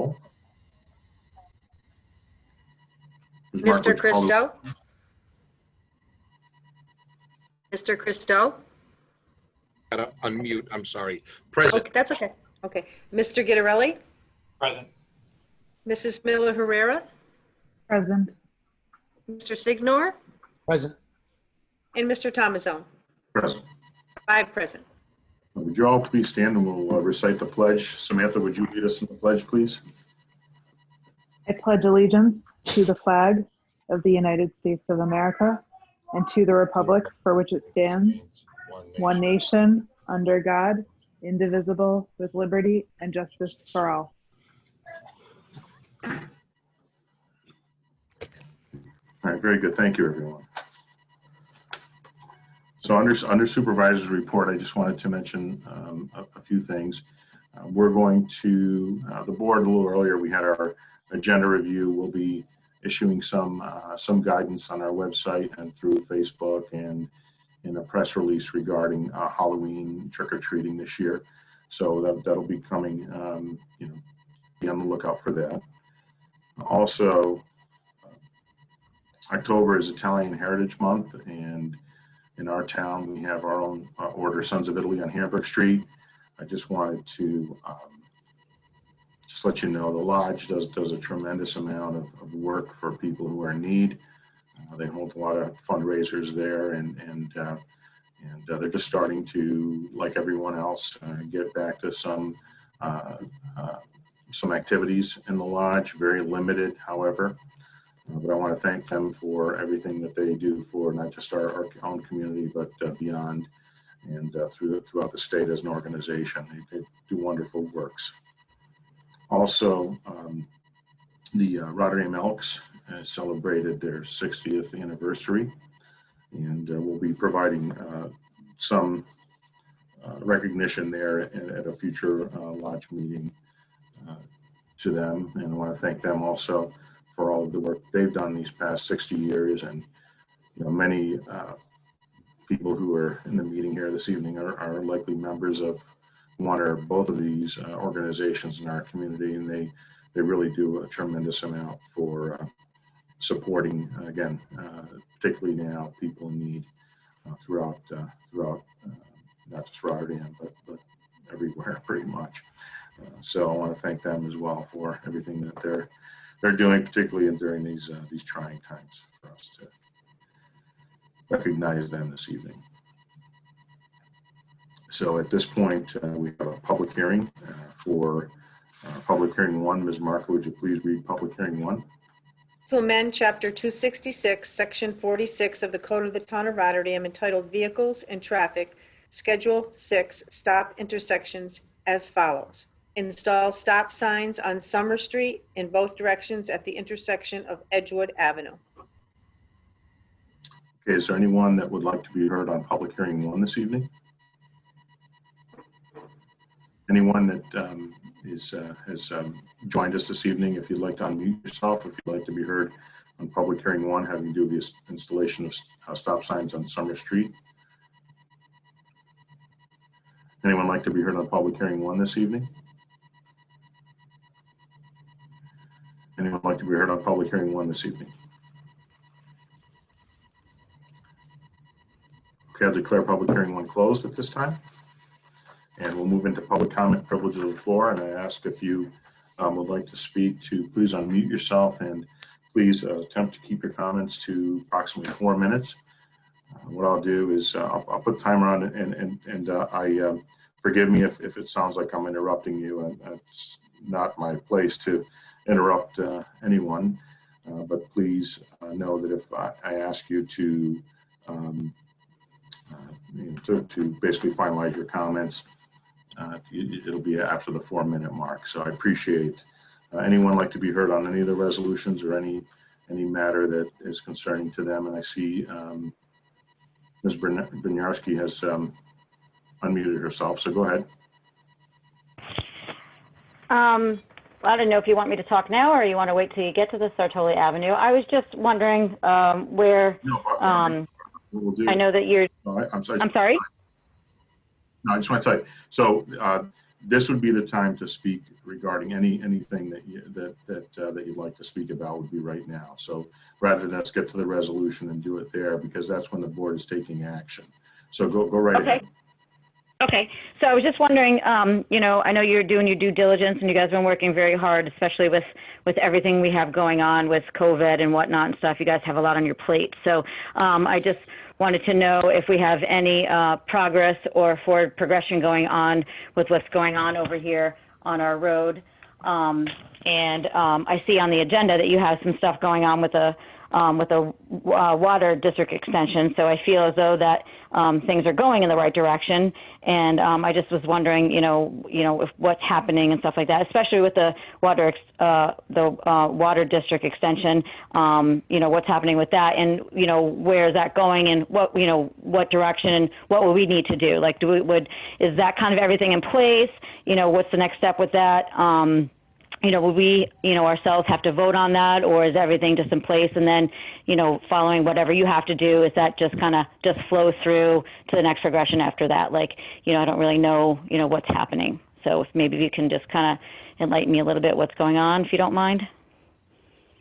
roll. Ms. Mark, Mr. would you call the- Christo? Mr. Christo? Gotta unmute, I'm sorry. Present. Okay, that's okay. Okay. Mr. Gittarelli? Present. Mrs. Miller Herrera? Present. Mr. Signor? Present. And Mr. Tomazone? Present. 5 present. Would you all please stand and we'll recite the pledge. Samantha, would you lead us in the pledge, please? I pledge allegiance to the flag of the United States of America and to the republic for which it stands, one nation, under God, indivisible, with liberty and justice for all. All right, very good. Thank you, everyone. So under supervisor's report, I just wanted to mention a few things. We're going to, the board a little earlier, we had our agenda review. We'll be issuing some guidance on our website and through Facebook and in a press release regarding Halloween trick-or-treating this year. So that'll be coming, be on the lookout for that. Also, October is Italian Heritage Month, and in our town, we have our own order, Sons of Italy on Hamburg Street. I just wanted to just let you know the lodge does a tremendous amount of work for people who are in need. They hold a lot of fundraisers there, and they're just starting to, like everyone else, get back to some activities in the lodge. Very limited, however. But I want to thank them for everything that they do for not just our own community, but beyond and throughout the state as an organization. They do wonderful works. Also, the Rotterdam Elks celebrated their 60th anniversary, and we'll be providing some recognition there at a future lodge meeting to them. And I want to thank them also for all of the work they've done these past 60 years. And many people who are in the meeting here this evening are likely members of one or both of these organizations in our community, and they really do a tremendous amount for supporting, again, particularly now, people in need throughout not just Rotterdam, but everywhere pretty much. So I want to thank them as well for everything that they're doing, particularly during these trying times, for us to recognize them this evening. So at this point, we have a public hearing for public hearing 1. Ms. Marco, would you please read public hearing 1? To amend Chapter 266, Section 46 of the Code of the Town of Rotterdam entitled Vehicles and Traffic, Schedule 6, Stop Intersections as follows. Install stop signs on Summer Street in both directions at the intersection of Edgewood Avenue. Okay, is there anyone that would like to be heard on public hearing 1 this evening? Anyone that has joined us this evening, if you'd like to unmute yourself, if you'd like to be heard on public hearing 1, having to do with the installation of stop signs on Summer Street. Anyone like to be heard on public hearing 1 this evening? Anyone like to be heard on public hearing 1 this evening? Okay, I'll declare public hearing 1 closed at this time. And we'll move into public comment, privilege of the floor. And I ask if you would like to speak to please unmute yourself, and please attempt to keep your comments to approximately 4 minutes. What I'll do is I'll put timer on, and forgive me if it sounds like I'm interrupting you, and it's not my place to interrupt anyone, but please know that if I ask you to basically finalize your comments, it'll be after the 4-minute mark. So I appreciate anyone like to be heard on any of the resolutions or any matter that is concerning to them. And I see Ms. Brynjarski has unmuted herself, so go ahead. I don't know if you want me to talk now or you want to wait till you get to the Sartoli Avenue. I was just wondering where, We'll do, I know that you're, I'm sorry. I'm sorry? No, I just want to tell you. So this would be the time to speak regarding anything that you'd like to speak about would be right now. So rather than us get to the resolution and do it there, because that's when the board is taking action. So go right Okay. ahead. Okay, so I was just wondering, you know, I know you're doing your due diligence and you guys have been working very hard, especially with everything we have going on with COVID and whatnot and stuff. You guys have a lot on your plate. So I just wanted to know if we have any progress or forward progression going on with what's going on over here on our road. I see on the agenda that you have some stuff going on with the water district extension. So I feel as though that things are going in the right direction. And I just was wondering, you know, if what's happening and stuff like that, especially with the water district extension. You know, what's happening with that, and you know, where is that going, and what direction, and what will we need to do? Like, is that kind of everything in place? You know, what's the next step with that? You know, will we, ourselves have to vote on that, or is everything just in place? And then, following whatever you have to do, is that just kind of just flow through to the next progression after that? Like, I don't really know, what's happening. So if maybe you can just kind of enlighten me a little bit what's going on, if you don't mind.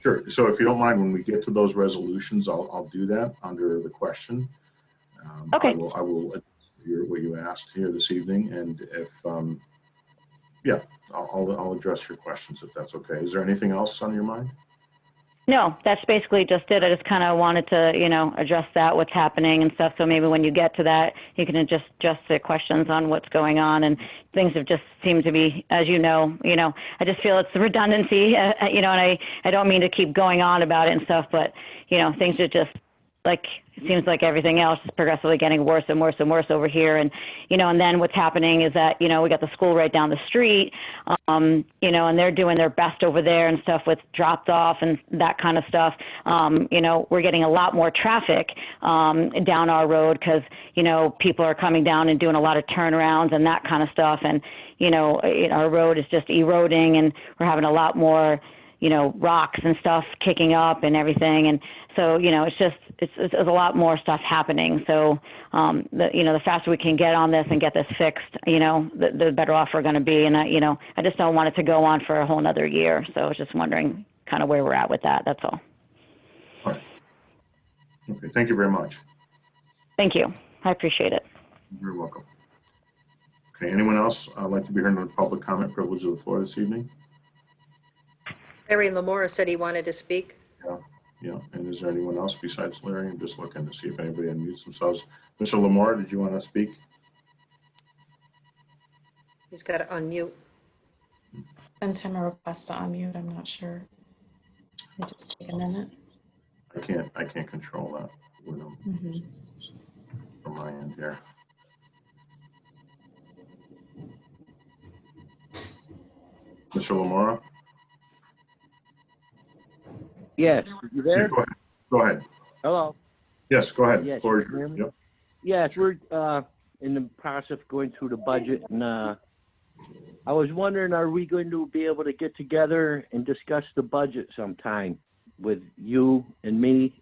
Sure. So if you don't mind, when we get to those resolutions, I'll do that under the question. Okay. I will hear what you asked here this evening, and if yeah, I'll address your questions if that's okay. Is there anything else on your mind? No, that's basically just it. I just kind of wanted to, address that, what's happening and stuff. So maybe when you get to that, you can just address the questions on what's going on. And things have just seemed to be, as I just feel it's the redundancy, and I don't mean to keep going on about it and stuff, but, things are just like, it seems like everything else is progressively getting worse and worse and worse over here. And, and then what's happening is that, we got the school right down the street, and they're doing their best over there and stuff with dropped off and that kind of stuff. We're getting a lot more traffic down our road because, people are coming down and doing a lot of turnarounds and that kind of stuff. And, our road is just eroding, and we're having a lot more, rocks and stuff kicking up and everything. And so, it's a lot more stuff happening. So, the faster we can get on this and get this fixed, the better off we're going to be. And, I just don't want it to go on for a whole nother year. So I was just wondering kind of where we're at with that. That's all. All right. Okay. Thank you very much. Thank you. I appreciate it. You're welcome. Okay. Anyone else like to be heard on the public comment privilege of the floor this evening? Larry Lamora said he wanted to speak. Yeah. And is there anyone else besides Larry? I'm just looking to see if anybody unmutes themselves. Mr. Lamora, did you want to speak? He's got to unmute. Sent him a request to unmute. I'm not sure. Let me just take a minute. I can't control that with him from my end here. Mr. Lamora? Yes, you there? Yeah, go ahead. Hello. Yes, go ahead. Yes, Floor is you hear yours. me? Yep. Yes, we're in the process of going through the budget, and I was wondering, are we going to be able to get together and discuss the budget sometime with you and me,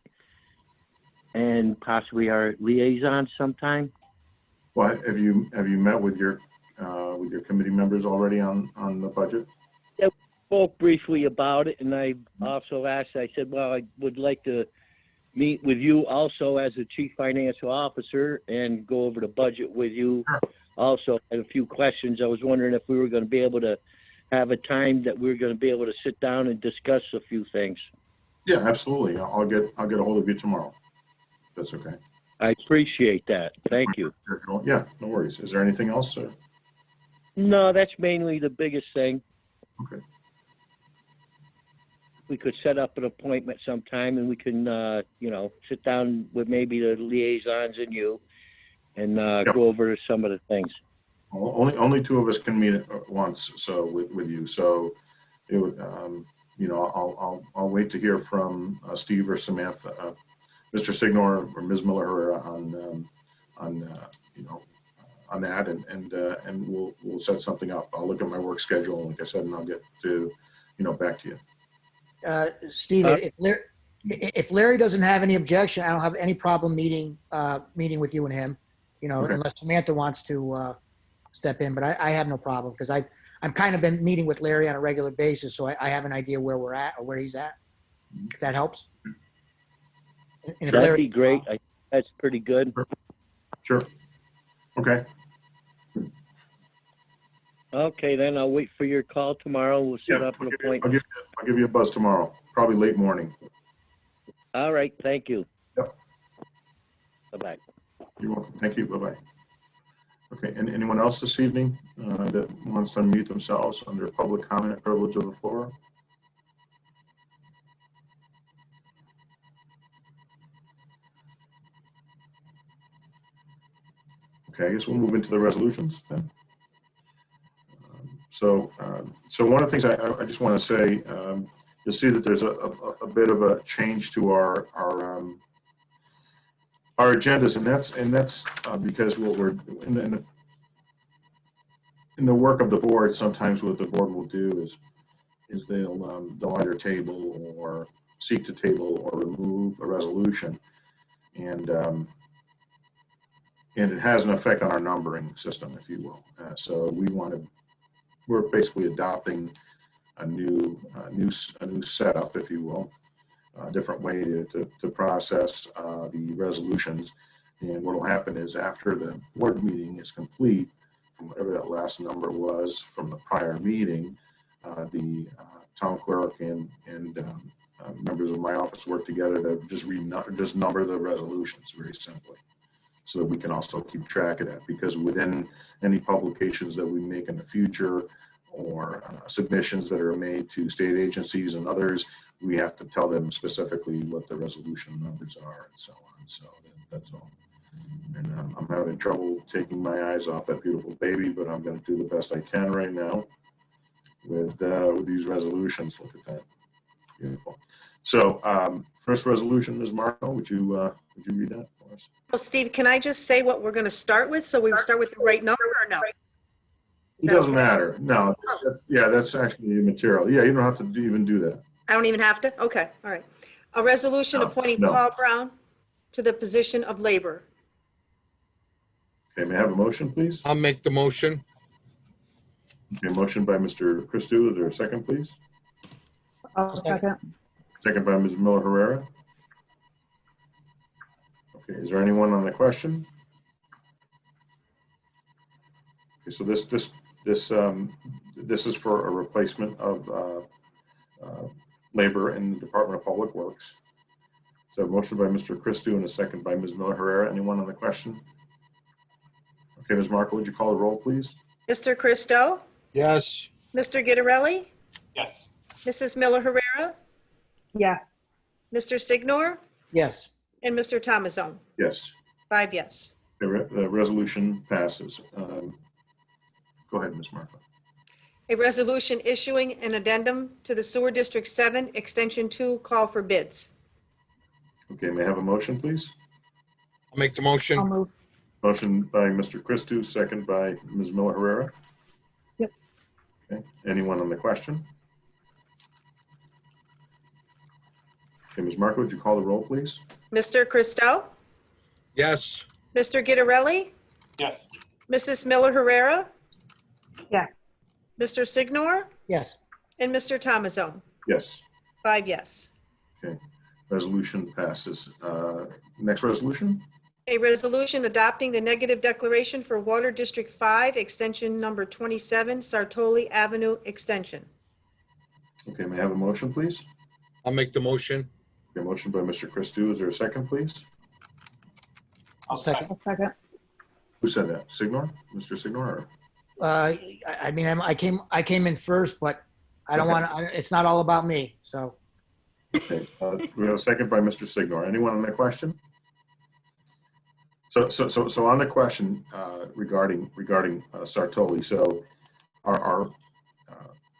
and possibly our liaison sometime? Well, have you met with your committee members already on the budget? Yeah, we spoke briefly about it, and I also asked. I said, well, I would like to meet with you also as the chief financial officer and go over the budget with you. Sure. Also, I had a few questions. I was wondering if we were going to be able to have a time that we were going to be able to sit down and discuss a few things. Yeah, absolutely. I'll get a hold of you tomorrow, if that's okay. I appreciate that. Thank you. Yeah, no worries. Is there anything else, sir? No, that's mainly the biggest thing. Okay. We could set up an appointment sometime, and we can, sit down with maybe the liaisons and you, and go over some of the things. Well, only two of us can meet at once, so with you. So it would, I'll wait to hear from Steve or Samantha, Mr. Signor or Ms. Miller on that, and we'll set something up. I'll look at my work schedule, like I said, and I'll get to back to you. Steve, if Larry doesn't have any objection, I don't have any problem meeting with you and him. Okay. Unless Samantha wants to step in, but I have no problem because I'm kind of been meeting with Larry on a regular basis, so I have an idea where we're at or where he's at. If that helps. And if That'd Larry- be great. That's pretty good. Sure. Okay. Okay, then I'll wait for your call tomorrow. We'll set Yeah, up an I'll appointment. give you a buzz tomorrow, probably late morning. All right, thank you. Yep. Bye-bye. You're welcome. Thank you. Bye-bye. Okay, and anyone else this evening that wants to unmute themselves under public comment privilege of the floor? Okay, I guess we'll move into the resolutions then. So one of the things I just want to say, you'll see that there's a bit of a change to our agendas, and that's because what we're in the work of the board. Sometimes what the board will do is they'll either table or seek to table or remove a resolution, and it has an effect on our numbering system, if you will. So we're basically adopting a new setup, if you will, a different way to process the resolutions. And what will happen is after the board meeting is complete, from whatever that last number was from the prior meeting, the town clerk and members of my office work together to just number the resolutions very simply, so that we can also keep track of that, because within any publications that we make in the future or submissions that are made to state agencies and others, we have to tell them specifically what the resolution numbers are and so on. So that's all. And I'm having trouble taking my eyes off that beautiful baby, but I'm going to do the best I can right now with these resolutions. Look at that. Beautiful. So first resolution, Ms. Marco, would you read that for us? Well, Steve, can I just say what we're going to start with? So we start with the right number or no? Is It that doesn't okay? matter. No, that's actually immaterial. Yeah, you don't have to even do that. I don't even have to? Okay, all right. A resolution No, appointing no. Paul Brown to the position of laborer. Okay, may I have a motion, please? I'll make the motion. Okay, motion by Mr. Christou. Is there a second, please? I'll second. Second by Ms. Miller Herrera. Okay, is there anyone on the question? Okay, so this is for a replacement of labor in the Department of Public Works. So a motion by Mr. Christou and a second by Ms. Miller Herrera. Anyone on the question? Okay, Ms. Marco, would you call the roll, please? Mr. Christou? Yes. Mr. Gittarelli? Yes. Mrs. Miller Herrera? Yes. Mr. Signor? Yes. And Mr. Tomazone? Yes. 5 yes. The resolution passes. Go ahead, Ms. Marco. A resolution issuing an addendum to the Sewer District 7 Extension 2 call for bids. Okay, may I have a motion, please? I'll make the I'll motion. move. Motion by Mr. Christou, second by Ms. Miller Herrera. Yep. Okay, anyone on the question? Okay, Ms. Marco, would you call the roll, please? Mr. Christou? Yes. Mr. Gittarelli? Yes. Mrs. Miller Herrera? Yes. Mr. Signor? Yes. And Mr. Tomazone? Yes. 5 yes. Okay, resolution passes. Next resolution? A resolution adopting the negative declaration for Water District 5, extension number 27, Sartoli Avenue Extension. Okay, may I have a motion, please? I'll make the motion. Okay, motion by Mr. Christou. Is there a second, please? I'll second. I'll second. Who said that? Signor? Mr. Signor? Or? I mean, I came in first, but I don't Okay. want to, it's not all about me. So Okay, we have a second by Mr. Signor. Anyone on the question? So on the question regarding Sartoli, so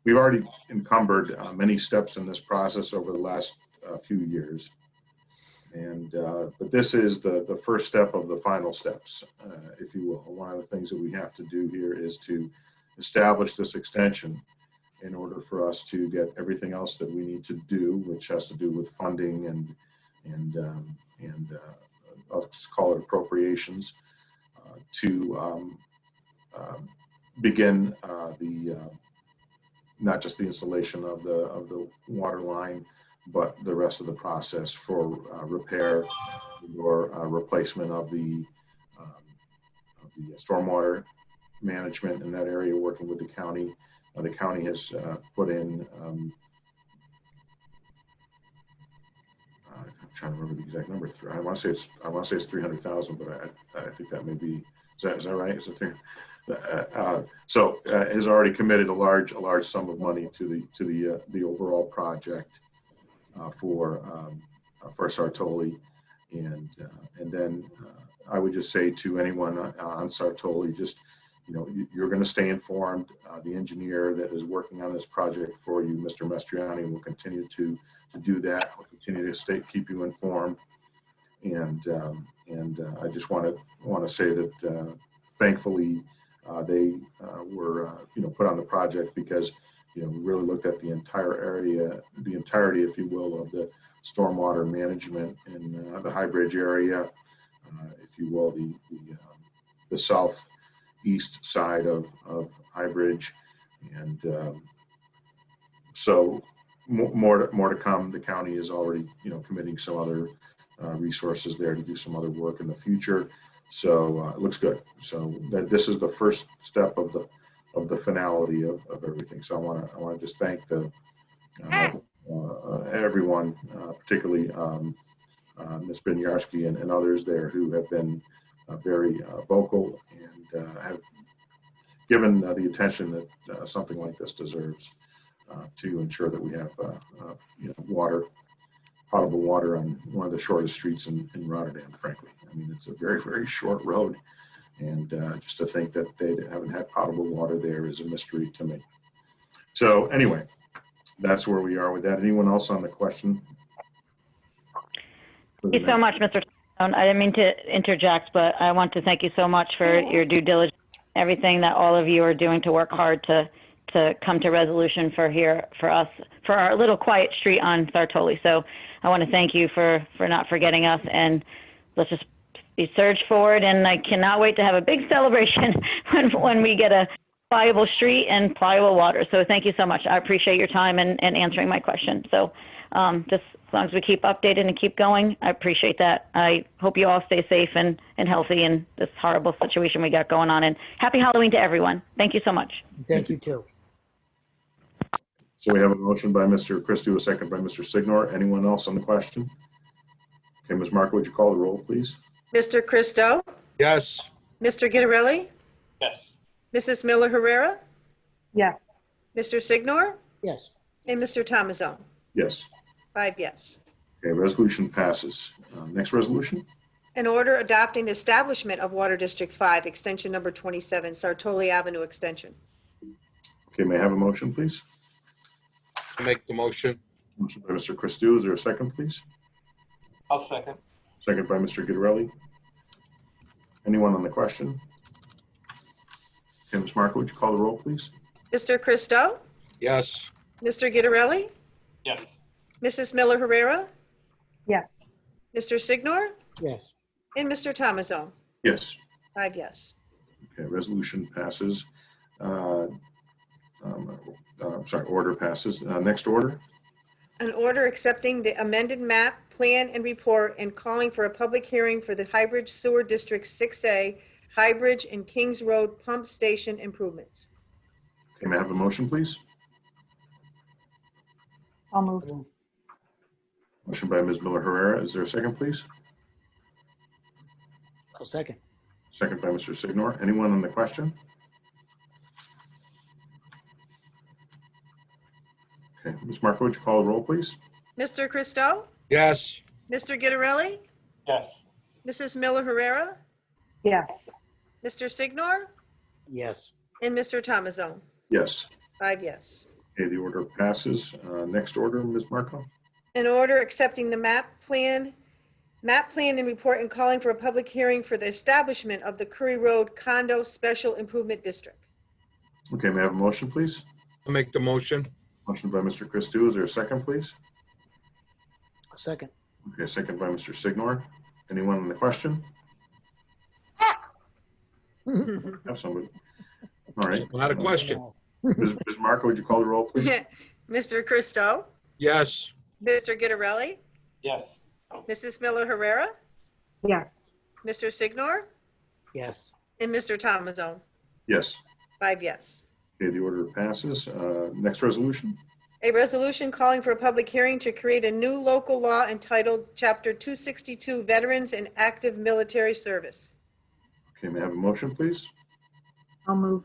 we've already encumbered many steps in this process over the last few years, and but this is the first step of the final steps, if you will. One of the things that we have to do here is to establish this extension in order for us to get everything else that we need to do, which has to do with funding and I'll just call it appropriations, to begin not just the installation of the water line, but the rest of the process for repair or replacement of the stormwater management in that area, working with the county. The county has put in, I'm trying to remember the exact number. I want to say it's 300,000, but I think that may be, is that right? Is it has already committed a large sum of money to the overall project for Sartoli, and then I would just say to anyone on Sartoli, just, you know, you're going to stay informed. The engineer that is working on this project for you, Mr. Mastriani, will continue to do that. We'll continue to keep you informed, and I just want to say that thankfully they were put on the project because we really looked at the entire area, the entirety, if you will, of the stormwater management in the High Bridge area, if you will, the southeast side of High Bridge, and so more to come. The county is already committing some other resources there to do some other work in the future. So it looks good. So this is the first step of the finality of everything. So I want to just thank everyone, particularly Ms. Binyarski and others there who have been very vocal and have given the attention that something like this deserves to ensure that we have potable water on one of the shortest streets in Rotterdam, frankly. I mean, it's a very, very short road. And just to think that they haven't had potable water there is a mystery to me. So anyway, that's where we are with that. Anyone else on the question? Thank you so much, Mr. Stone. I didn't mean to interject, but I want to thank you so much for your due diligence, everything that all of you are doing to work hard to come to resolution for us, for our little quiet street on Sartoli. So I want to thank you for not forgetting us, and let's just be surged forward. And I cannot wait to have a big celebration when we get a pliable street and pliable water. So thank you so much. I appreciate your time and answering my question. So just as long as we keep updated and keep going, I appreciate that. I hope you all stay safe and healthy in this horrible situation we got going on. And happy Halloween to everyone. Thank you so much. Thank you too. So we have a motion by Mr. Christie, a second by Mr. Signor. Anyone else on the question? Okay, Ms. Marco, would you call the roll, please? Mr. Christo? Yes. Mr. Guidarelli? Yes. Mrs. Miller Herrera? Yes. Mr. Signor? Yes. And Mr. Tomazone? Yes. 5 yes. Okay, resolution passes. Next resolution? An order adopting the establishment of Water District 5, extension number 27, Sartoli Avenue Extension. Okay, may I have a motion, please? I'll make the motion. Motion by Mr. Christou. Is there a second, please? I'll second. Second by Mr. Guidarelli. Anyone on the question? Okay, Ms. Marco, would you call the roll, please? Mr. Christo? Yes. Mr. Guidarelli? Yes. Mrs. Miller Herrera? Yes. Mr. Signor? Yes. And Mr. Tomazone? Yes. 5 yes. Okay, resolution passes. Order passes. Next order? An order accepting the amended map, plan, and report and calling for a public hearing for the Highbridge Sewer District 6A, Highbridge and Kings Road Pump Station improvements. Okay, may I have a motion, please? I'll move. Motion by Ms. Miller Herrera. Is there a second, please? I'll second. Second by Mr. Signor. Anyone on the question? Okay, Ms. Marco, would you call the roll, please? Mr. Christo? Yes. Mr. Guidarelli? Yes. Mrs. Miller Herrera? Yes. Mr. Signor? Yes. And Mr. Tomazone? Yes. 5 yes. Okay, the order passes. Next order, Ms. Marco? An order accepting the map plan and report and calling for a public hearing for the establishment of the Curry Road Condo Special Improvement District. Okay, may I have a motion, please? I'll make the motion. Motion by Mr. Christou. Is there a second, please? I'll second. Okay, second by Mr. Signor. Anyone on the question? Have somebody. All right. Someone had a question. Ms. Marco, would you call the roll, please? Mr. Christo, Yes. Mr. Gitterelli, Yes. Mrs. Miller Herrera, Yes. Mr. Signor, Yes. and Mr. Tomazone. Yes. 5 yes. Okay, the order passes. Next resolution. A resolution calling for a public hearing to create a new local law entitled Chapter 262 Veterans and Active Military Service. Okay, may I have a motion, please? I'll move.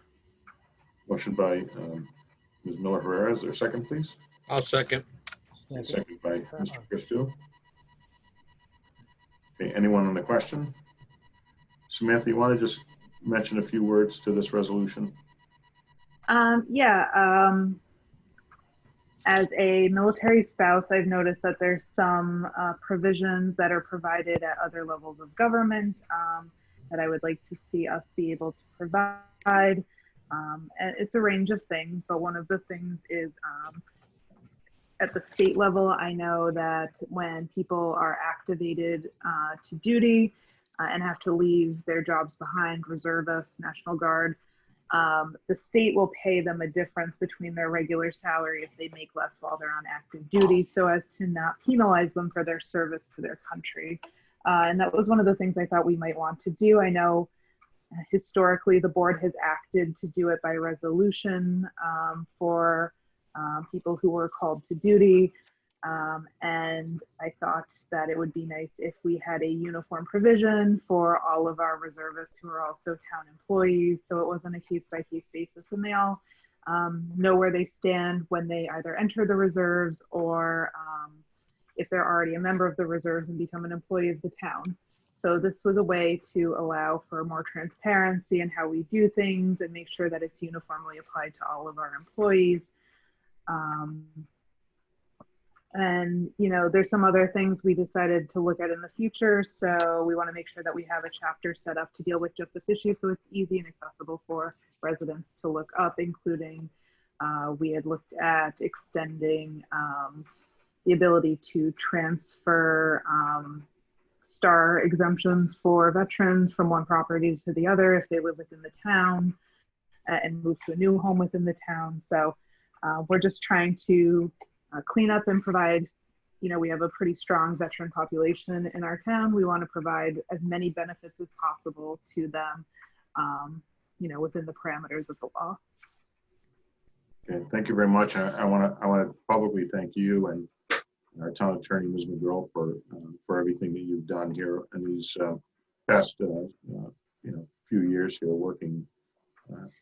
Motion by Ms. Miller Herrera. Is there a second, please? I'll second. Second by Mr. Christou. Okay, anyone on the question? Samantha, you want to just mention a few words to this resolution? As a military spouse, I've noticed that there's some provisions that are provided at other levels of government that I would like to see us be able to provide. And it's a range of things, but one of the things is at the state level, I know that when people are activated to duty and have to leave their jobs behind, reservists, National Guard, the state will pay them a difference between their regular salary if they make less while they're on active duty, so as to not penalize them for their service to their country. And that was one of the things I thought we might want to do. I know historically the board has acted to do it by resolution for people who were called to duty. And I thought that it would be nice if we had a uniform provision for all of our reservists who are also town employees, so it wasn't a case-by-case basis, and they all know where they stand when they either enter the reserves or if they're already a member of the reserves and become an employee of the town. So this was a way to allow for more transparency in how we do things and make sure that it's uniformly applied to all of our employees. And, you know, there's some other things we decided to look at in the future. So we want to make sure that we have a chapter set up to deal with just this issue so it's easy and accessible for residents to look up, including we had looked at extending the ability to transfer star exemptions for veterans from one property to the other if they live within the town and move to a new home within the town. So we're just trying to clean up and provide, you know, we have a pretty strong veteran population in our town. We want to provide as many benefits as possible to them, you know, within the parameters of the law. Okay, thank you very much. I want to publicly thank you and our town attorney, Ms. McGrill, for everything that you've done here in these past, you know, few years here, working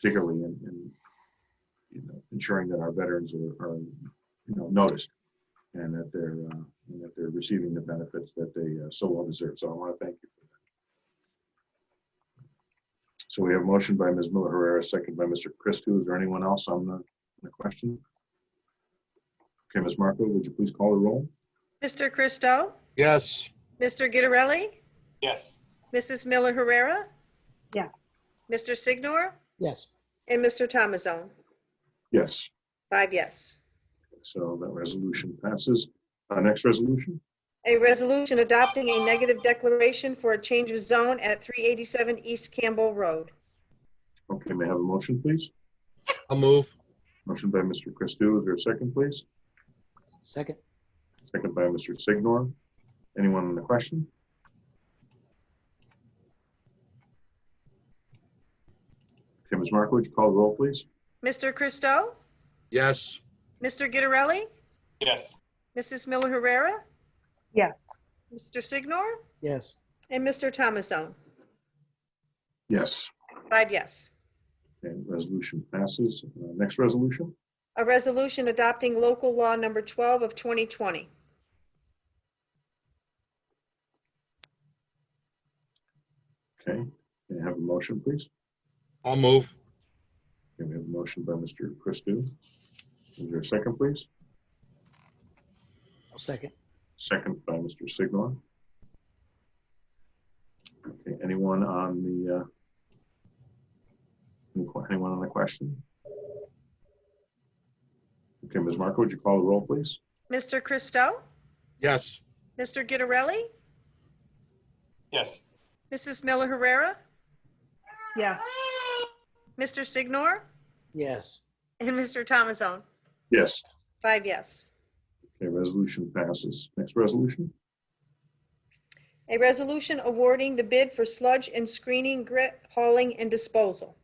particularly in you know, ensuring that our veterans are you know, noticed and that they're receiving the benefits that they so well deserve. So I want to thank you for that. So we have a motion by Ms. Miller Herrera, second by Mr. Christou. Is there anyone else on the question? Okay, Ms. Marco, would you please call the roll? Mr. Christo, Yes. Mr. Gitterelli, Yes. Mrs. Miller Herrera, Yes. Mr. Signor, Yes. and Mr. Tomazone. Yes. 5 yes. So that resolution passes. Next resolution. A resolution adopting a negative declaration for a change of zone at 387 East Campbell Road. Okay, may I have a motion, please? I'll move. Motion by Mr. Christou. Is there a second, please? Second. Second by Mr. Signor. Anyone on the question? Okay, Ms. Marco, would you call the roll, please? Mr. Christo, Yes. Mr. Gitterelli, Yes. Mrs. Miller Herrera, Yes. Mr. Signor, Yes. and Mr. Tomazone. Yes. 5 yes. Okay, resolution passes. Next resolution. A resolution adopting local law number 12 of 2020. Okay, may I have a motion, please? I'll move. Okay, we have a motion by Mr. Christou. Is there a second, please? I'll second. Second by Mr. Signor. Okay, anyone on the anyone on the question? Okay, Ms. Marco, would you call the roll, please? Mr. Christo, Yes. Mr. Gitterelli, Yes. Mrs. Miller Herrera, Yes. Mr. Signor, Yes. and Mr. Thomasone. Yes. 5 yes. Okay, resolution passes. Next resolution? A resolution awarding the bid for sludge and screening grit hauling and disposal.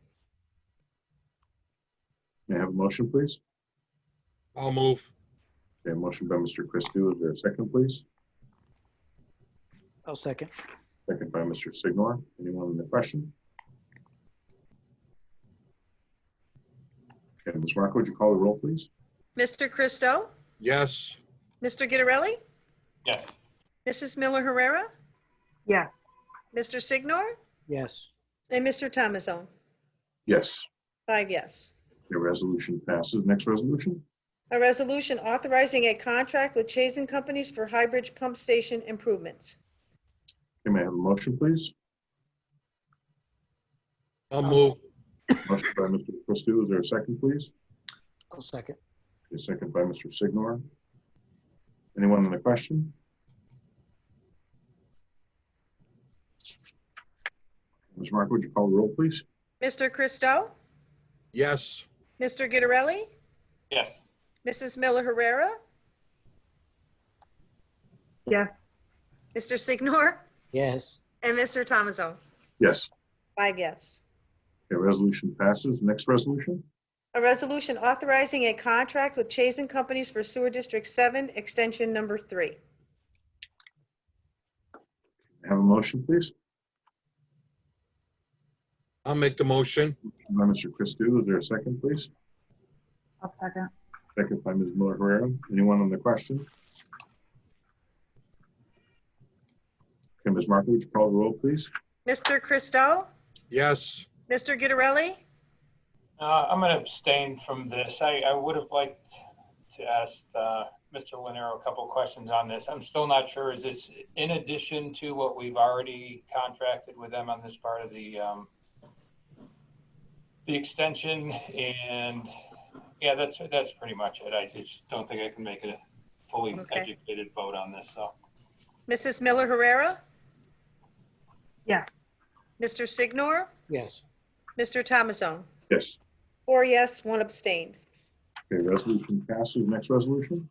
May I have a motion, please? I'll move. Okay, motion by Mr. Christou. Is there a second, please? I'll second. Second by Mr. Signor. Anyone in the question? Okay, Ms. Marco, would you call the roll, please? Mr. Christou, Yes. Mr. Gittarelli, Yes. Mrs. Miller Herrera, Yes. Mr. Signor, Yes. and Mr. Thomasone. Yes. 5 yes. The resolution passes. Next resolution? A resolution authorizing a contract with Chazen Companies for Highbridge Pump Station improvements. Okay, may I have a motion, please? I'll move. Motion by Mr. Christou. Is there a second, please? I'll second. Okay, second by Mr. Signor. Anyone in the question? Ms. Marco, would you call the roll, please? Mr. Christou, Yes. Mr. Gittarelli, Yes. Mrs. Miller Herrera, Yes. Mr. Signor, Yes. and Mr. Thomasone. Yes. 5 yes. Okay, resolution passes. Next resolution? A resolution authorizing a contract with Chazen Companies for Sewer District 7, extension number 3. Have a motion, please? I'll make the motion. By Mr. Christou. Is there a second, please? I'll second. Second by Ms. Miller Herrera. Anyone on the question? Okay, Ms. Marco, would you call the roll, please? Mr. Christou, Yes. Mr. Gittarelli, I'm going to abstain from this. I would have liked to ask Mr. Laniero a couple of questions on this. I'm still not sure. Is this in addition to what we've already contracted with them on this part of the extension? And yeah, that's pretty much it. I just don't think I can make a fully Okay. educated vote on this. So Mrs. Miller Herrera, Yes. Mr. Signor, Yes. Mr. Thomasone. Yes. 4 yes, 1 abstained. Okay, resolution passes. Next resolution?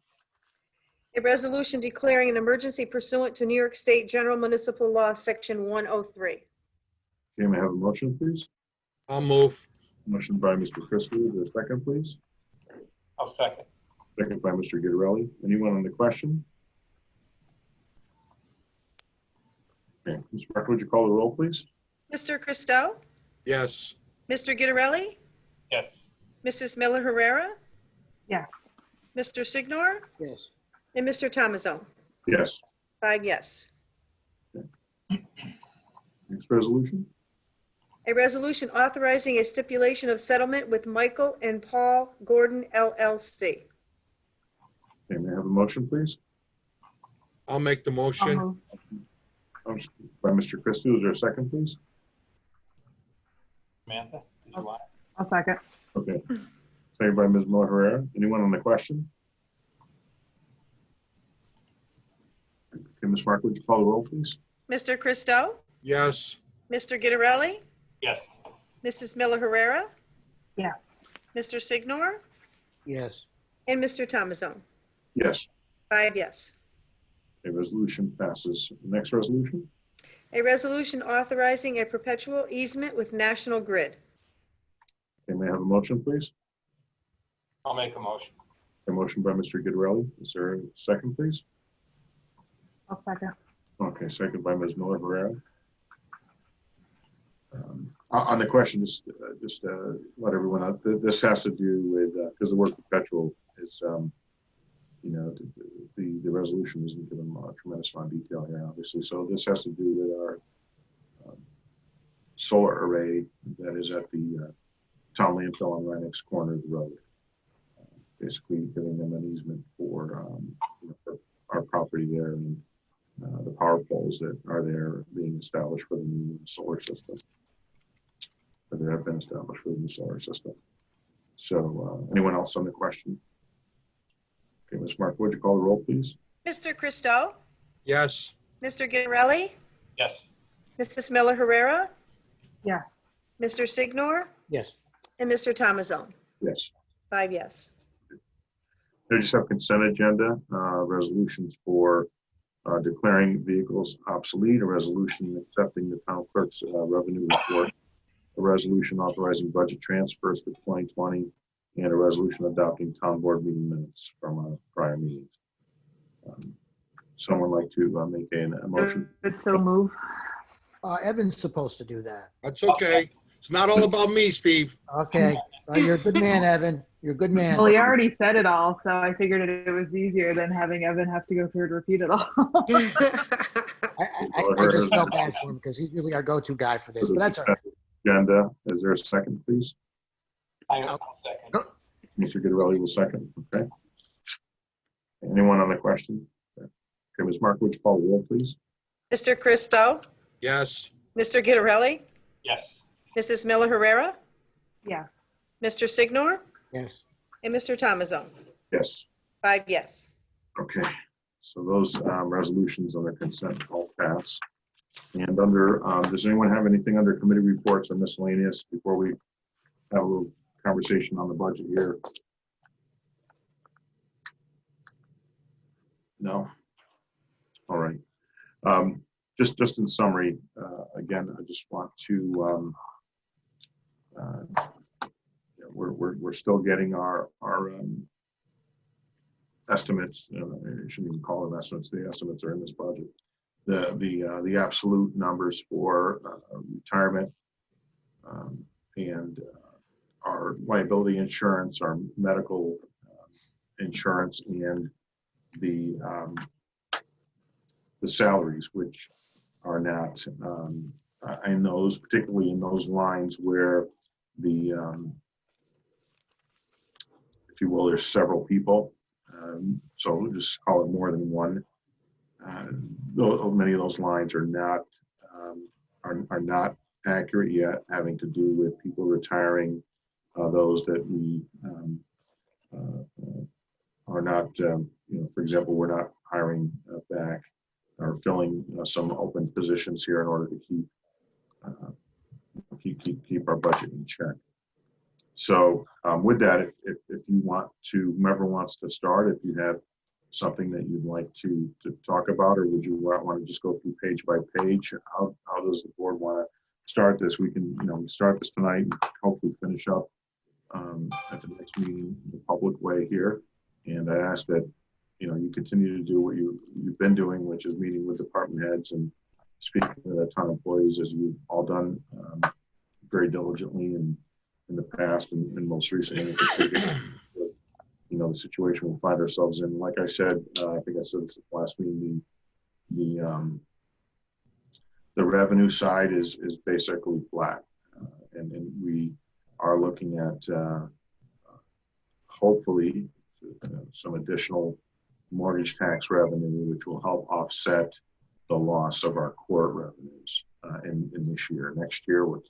A resolution declaring an emergency pursuant to New York State General Municipal Law, Section 103. Okay, may I have a motion, please? I'll move. Motion by Mr. Christou. Is there a second, please? I'll second. Second by Mr. Gittarelli. Anyone on the question? Okay, Ms. Marco, would you call the roll, please? Mr. Christou, Yes. Mr. Gittarelli, Yes. Mrs. Miller Herrera, Yes. Mr. Signor, Yes. and Mr. Thomasone. Yes. 5 yes. Next resolution? A resolution authorizing a stipulation of settlement with Michael and Paul Gordon LLC. Okay, may I have a motion, please? I'll make the I'll motion. move. Motion by Mr. Christou. Is there a second, please? Samantha, did you want it? I'll second. Okay. Second by Ms. Miller Herrera. Anyone on the question? Okay, Ms. Marco, would you call the roll, please? Mr. Christou, Yes. Mr. Gittarelli, Yes. Mrs. Miller Herrera, Yes. Mr. Signor, Yes. and Mr. Thomasone. Yes. 5 yes. A resolution passes. Next resolution? A resolution authorizing a perpetual easement with National Grid. Okay, may I have a motion, please? I'll make a motion. A motion by Mr. Gittarelli. Is there a second, please? I'll second. Okay, second by Ms. Miller Herrera. On the question, just let everyone know, this has to do with, because the word perpetual is, the resolution isn't given a tremendous amount of detail here, obviously. So this has to do with our solar array that is at the town landfill on Rhinex corner of the road. Basically giving them an easement for our property there and the power poles that are there being established for the new solar system. That have been established for the new solar system. So anyone else on the question? Okay, Ms. Mark, would you call the roll, please? Mr. Christou, Yes. Mr. Gittarelli, Yes. Mrs. Miller Herrera, Yes. Mr. Signor, Yes. And Mr. Thomasone. Yes. 5 yes. I just have consent agenda, resolutions for declaring vehicles obsolete, a resolution accepting the town clerk's revenue report, a resolution authorizing budget transfers for 2020, and a resolution adopting town board meeting minutes from prior meetings. Someone like to make a motion? It's so move. Evan's supposed to do that. That's okay. It's not all about me, Steve. Okay. You're a good man, Evan. You're a good man. Well, he already said it all, so I figured it was easier than having Evan have to go through and repeat it all. I just felt bad for him because he's really our go-to guy for this, but that's all right. Agenda, is there a second, please? I'll second. Mr. Guidarelli will second, okay. Anyone on the question? Okay, Ms. Mark, would you call the roll, please? Mr. Christo, Yes. Mr. Guidarelli, Yes. Mrs. Miller Herrera, Yes. Mr. Signor, Yes. and Mr. Thomasone. Yes. 5 yes. Okay, so those resolutions under consent all pass. And under, does anyone have anything under committee reports or miscellaneous before we have a little conversation on the budget here? No? All right. Just in summary, again, I just want to, we're still getting our estimates. I shouldn't even call them estimates. The estimates are in this budget. The absolute numbers for retirement and our liability insurance, our medical insurance, and the salaries, which are not in those, particularly in those lines where the if you will, there's several people. So we'll just call it more than one. Many of those lines are not accurate yet, having to do with people retiring, those that we are not, for example, we're not hiring back or filling some open positions here in order to keep our budget in check. So with that, if you want to, whomever wants to start, if you have something that you'd like to talk about, or would you want to just go through page by page? How does the board want to start this? We can, start this tonight and hopefully finish up at the next meeting in the public way here. And I ask that, you continue to do what you've been doing, which is meeting with department heads and speaking with the town employees, as you've all done very diligently in the past and most recently. The situation we find ourselves in. Like I said, I think I said this at the last meeting, the revenue side is basically flat. And we are looking at hopefully some additional mortgage tax revenue, which will help offset the loss of our court revenues in this year. Next year, we're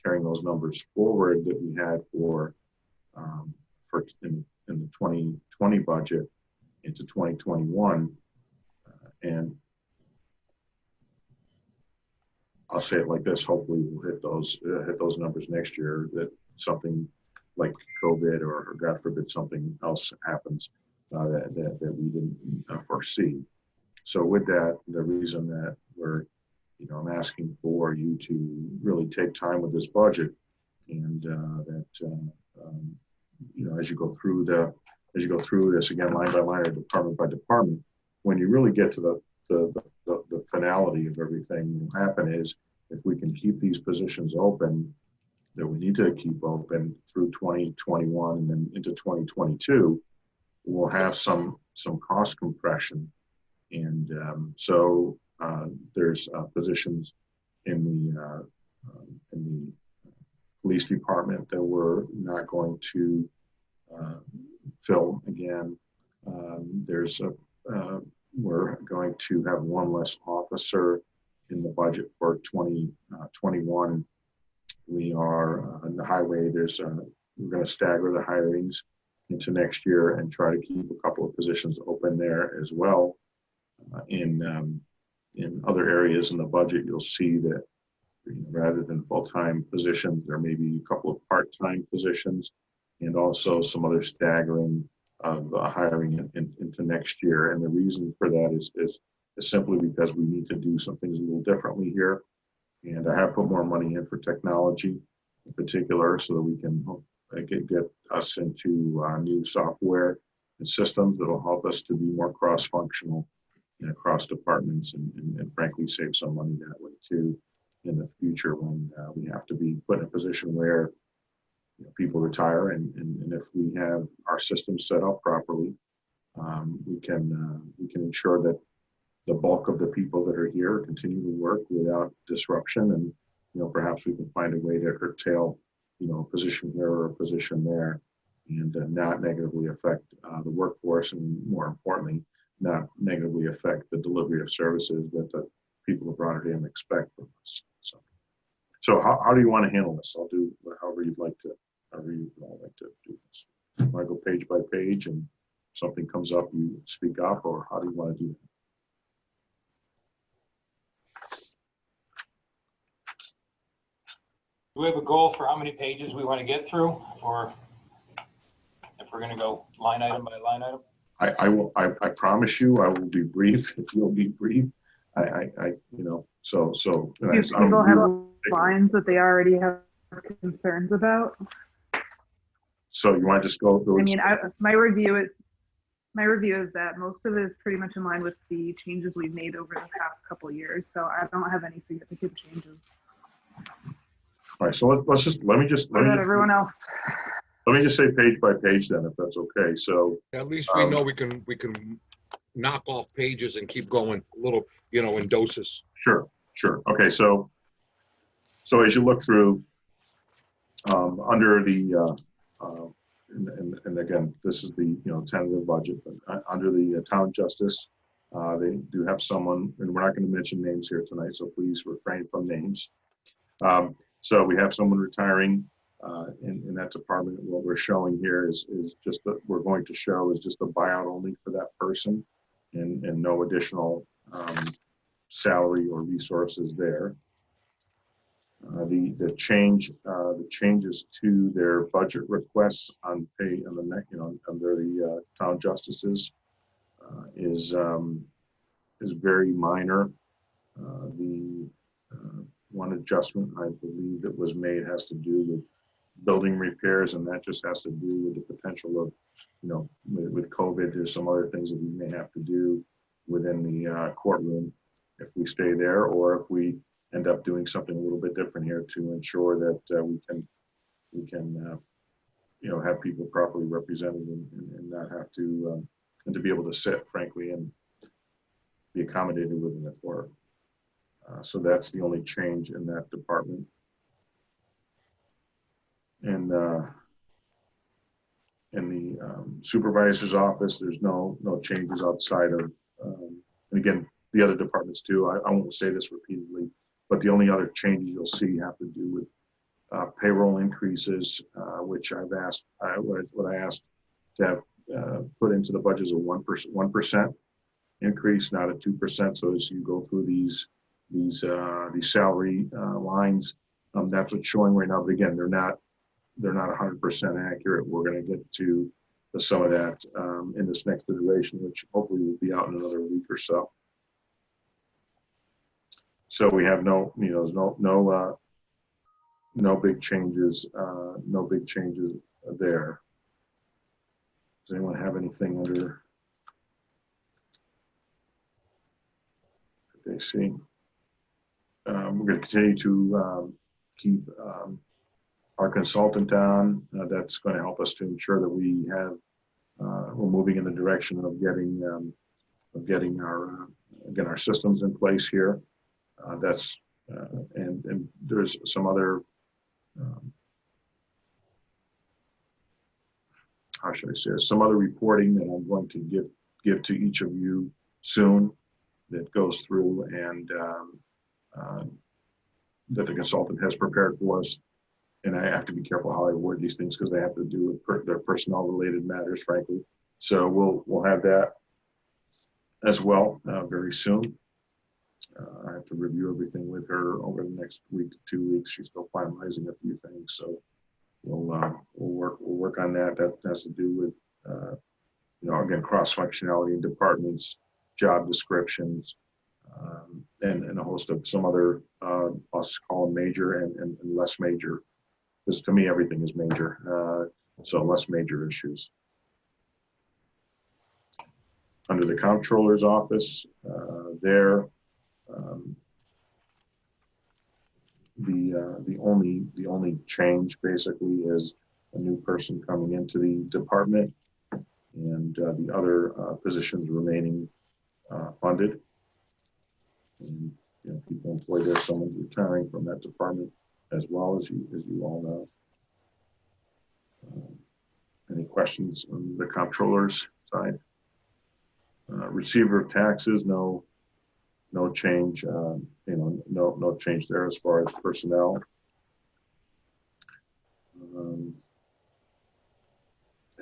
carrying those numbers forward that we had for in the 2020 budget into 2021, and I'll say it like this: hopefully, we'll hit those numbers next year. That something like COVID or God forbid something else happens that we didn't foresee. So with that, the reason that we're, I'm asking for you to really take time with this budget, and as you go through this again, line by line or department by department, when you really get to the finality of everything, what will happen is, if we can keep these positions open that we need to keep open through 2021 and then into 2022, we'll have some cost compression. And so there's positions in the police department that we're not going to fill again. We're going to have one less officer in the budget for 2021. We are on the highway. We're going to stagger the hirings into next year and try to keep a couple of positions open there as well. In other areas in the budget, you'll see that rather than full-time positions, there may be a couple of part-time positions, and also some other staggering of hiring into next year. And the reason for that is simply because we need to do some things a little differently here. And I have put more money in for technology in particular, so that we can get us into new software and systems that will help us to be more cross-functional and across departments, and frankly save some money that way too in the future when we have to be put in a position where people retire, and if we have our system set up properly, we can ensure that the bulk of the people that are here continue to work without disruption, and perhaps we can find a way to curtail a position here or a position there, and not negatively affect the workforce, and more importantly, not negatively affect the delivery of services that the people of Rotterdam expect from us. So how do you want to handle this? I'll do however you'd like to do this. Want to go page by page, and if something comes up, you speak up, or how do you want to do that? Do we have a goal for how many pages we want to get through, or if we're going to go line item by line item? I promise you I will be brief if you'll be brief. So Do people have lines that they already have concerns about? So you want to just go through? I mean, my review is that most of it is pretty much in line with the changes we've made over the past couple of years. So I don't have any significant changes. All right, so let me just everyone else. Let me just say page by page then, if that's okay. So At least we know we can knock off pages and keep going a little, in doses. Sure. Okay, so as you look through, under the and again, this is the tentative budget, but under the town justice, they do have someone, and we're not going to mention names here tonight, so please refrain from names. So we have someone retiring in that department. What we're showing here is just that we're going to show is just a buyout only for that person, and no additional salary or resources there. The changes to their budget requests on pay on the neck, under the town justices is very minor. The one adjustment I believe that was made has to do with building repairs, and that just has to do with the potential of, with COVID, there's some other things that we may have to do within the courtroom if we stay there, or if we end up doing something a little bit different here to ensure that we can have people properly represented, and not have to and to be able to sit, frankly, and be accommodated within the court. So that's the only change in that department. And in the supervisor's office, there's no changes outside of, and again, the other departments too. I won't say this repeatedly, but the only other changes you'll see have to do with payroll increases, which I've asked, what I asked to have put into the budget is a 1% increase, not a 2%. So as you go through these salary lines, that's what's showing right now. But again, they're not 100% accurate. We're going to get to some of that in this next iteration, which hopefully will be out in another week or so. So we have no big changes, there. Does anyone have anything under that they see? We're going to continue to keep our consultant on. That's going to help us to ensure that we have we're moving in the direction of getting our systems in place here. And there's some other how should I say this? Some other reporting that I'm going to give to each of you soon that goes through and that the consultant has prepared for us. And I have to be careful how I word these things because they have to do with their personnel related matters, frankly. So we'll have that as well very soon. I have to review everything with her over the next week to 2 weeks. She's still finalizing a few things, so we'll work on that. That has to do with again, cross functionality in departments, job descriptions, and a host of some other I'll call them major and less major, because to me everything is major. So less major issues. Under the comptroller's office, the only change basically is a new person coming into the department, and the other positions remaining funded. And people employed there, someone's retiring from that department as well, as you all know. Any questions on the comptroller's side? Receiver of taxes, no change. No change there as far as personnel.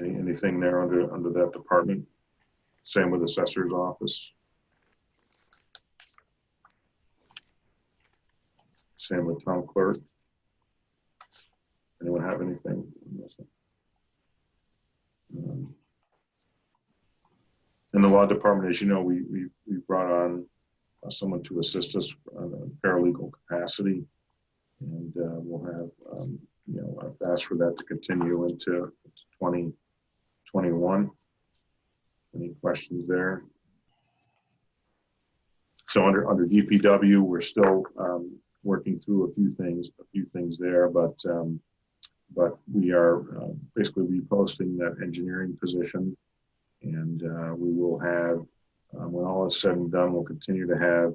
Anything there under that department? Same with assessor's office. Same with town clerk. Anyone have anything? In the law department, as you know, we've brought on someone to assist us on a paralegal capacity, and we'll have I've asked for that to continue into 2021. Any questions there? So under DPW, we're still working through a few things there, but we are basically reposting that engineering position, and we will have, when all is said and done, we'll continue to have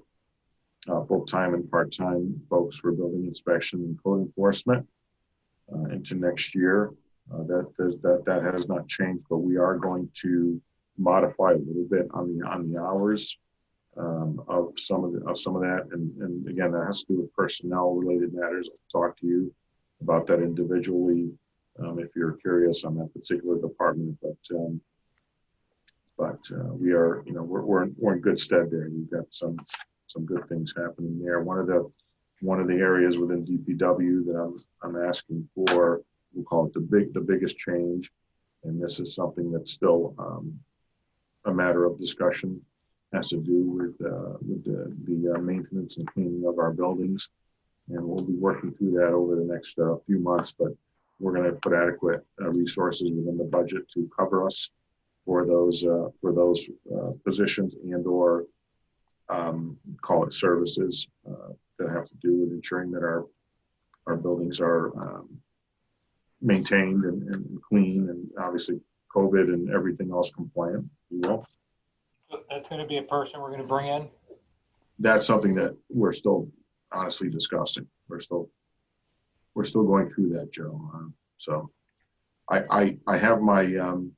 full-time and part-time folks for building inspection and code enforcement into next year. That has not changed, but we are going to modify a little bit on the hours of some of that, and again, that has to do with personnel related matters. I'll talk to you about that individually if you're curious on that particular department, but we are, we're in good stead there. We've got some good things happening there. One of the areas within DPW that I'm asking for, we'll call it the biggest change, and this is something that's still a matter of discussion, has to do with the maintenance and cleaning of our buildings, and we'll be working through that over the next few months. But we're going to put adequate resources within the budget to cover us for those positions and/or call it services that have to do with ensuring that our buildings are maintained and clean, and obviously COVID and everything else compliant. You will. That's going to be a person we're going to bring in? That's something that we're still honestly discussing. We're still going through that, Joe. So I have my, and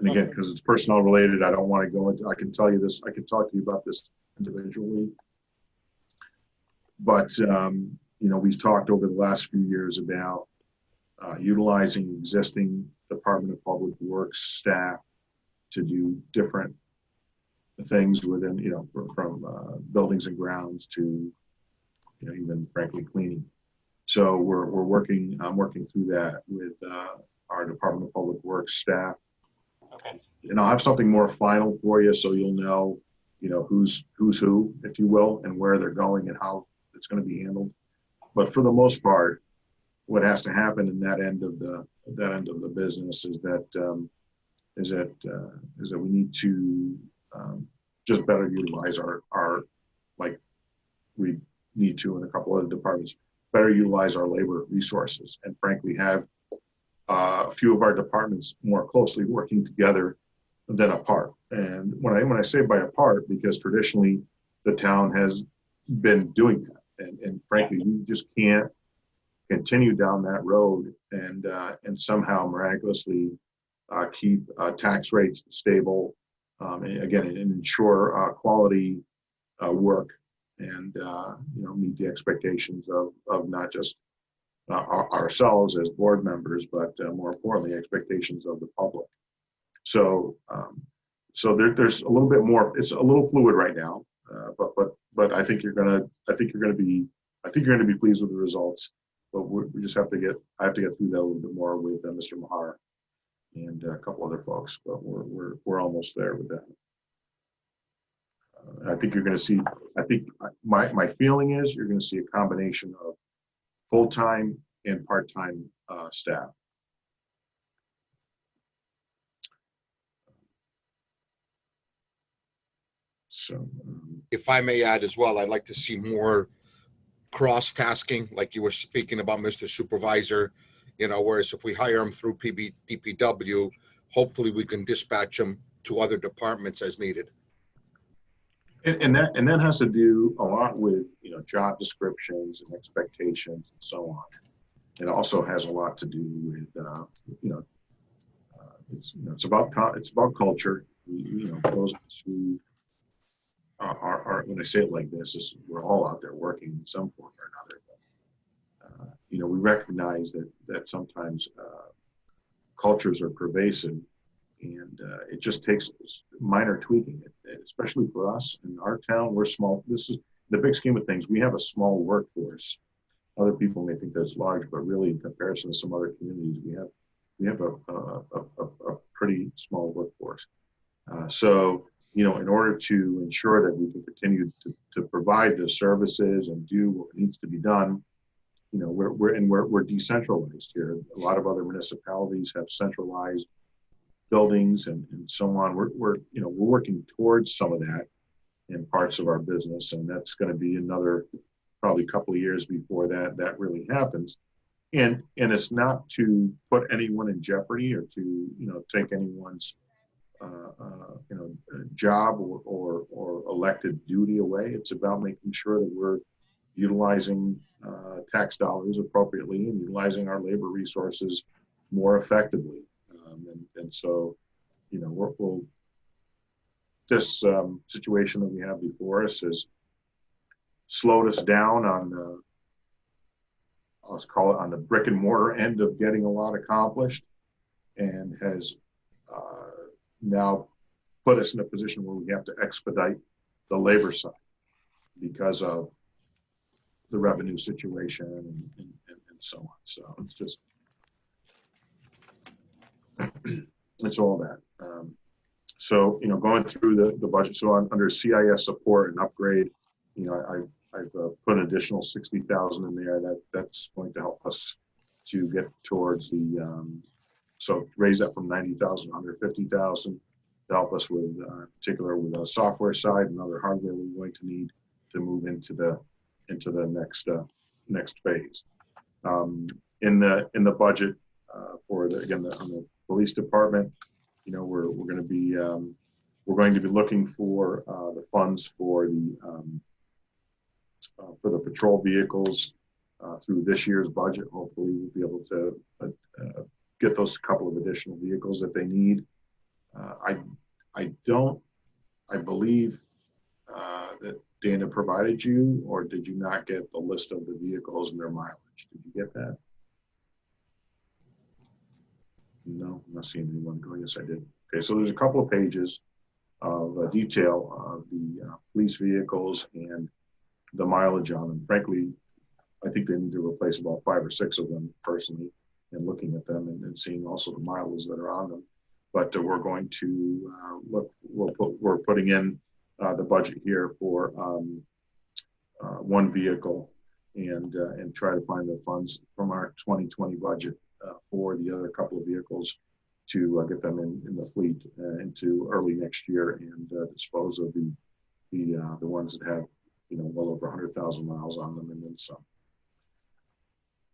again, because it's personnel related, I don't want to go into, I can tell you this, I can talk to you about this individually. But, we've talked over the last few years about utilizing existing Department of Public Works staff to do different things within, from buildings and grounds to, even frankly cleaning. So I'm working through that with our Department of Public Works staff. Okay. And I'll have something more final for you, so you'll know, who's who, if you will, and where they're going and how it's going to be handled. But for the most part, what has to happen in that end of the business is that we need to just better utilize our like we need to in a couple other departments, better utilize our labor resources, and frankly have a few of our departments more closely working together than apart. And when I say by apart, because traditionally the town has been doing that, and frankly we just can't continue down that road and somehow miraculously keep tax rates stable, and again, and ensure quality work, and meet the expectations of not just ourselves as board members, but more importantly, expectations of the public. So there's a little bit more. It's a little fluid right now. But I think you're gonna be pleased with the results. But we just have to I have to get through that a little bit more with Mr. Mahar and a couple other folks. But we're almost there with that. I think you're going to see. I think my feeling is you're going to see a combination of full-time and part-time staff. So, If I may add as well, I'd like to see more cross-tasking, like you were speaking about, Mr. Supervisor. Whereas if we hire them through DPW, hopefully we can dispatch them to other departments as needed. and that has to do a lot with job descriptions and expectations and so on. It also has a lot to do with it's about culture. Those who are when I say it like this, is we're all out there working in some form or another. But, we recognize that sometimes cultures are pervasive, and it just takes minor tweaking. Especially for us in our town, we're small. This is the big scheme of things. We have a small workforce. Other people may think that's large, but really, in comparison to some other communities, we have a pretty small workforce. So, in order to ensure that we can continue to provide the services and do what needs to be done, we're decentralized here. A lot of other municipalities have centralized buildings and so on. We're working towards some of that in parts of our business, and that's going to be another probably couple of years before that really happens. And it's not to put anyone in jeopardy or to take anyone's job or elected duty away. It's about making sure that we're utilizing tax dollars appropriately and utilizing our labor resources more effectively. And so, this situation that we have before us has slowed us down on let's call it on the brick and mortar end of getting a lot accomplished, and has now put us in a position where we have to expedite the labor side because of the revenue situation and so on. So it's just, it's all that. So, going through the budget, so under CIS support and upgrade, I've put an additional 60,000 in there. That's going to help us to get towards the, so raise that from 90,000 to 150,000 to help us with, particular with the software side and other hardware we're going to need to move into the next phase. In the budget for on the police department, we're going to be looking for the funds for the patrol vehicles through this year's budget. Hopefully we'll be able to get those couple of additional vehicles that they need. I believe that Dana provided you, or did you not get the list of the vehicles and their mileage? Did you get that? No, I'm not seeing anyone go. Yes, I did. Okay, so there's a couple of pages of detail of the police vehicles and the mileage on them. Frankly, I think they need to replace about 5 or 6 of them personally, and looking at them and seeing also the mileage that are on them. But we're going to we're putting in the budget here for one vehicle and try to find the funds from our 2020 budget for the other couple of vehicles to get them in the fleet into early next year, and dispose of the ones that have well over 100,000 miles on them and then some.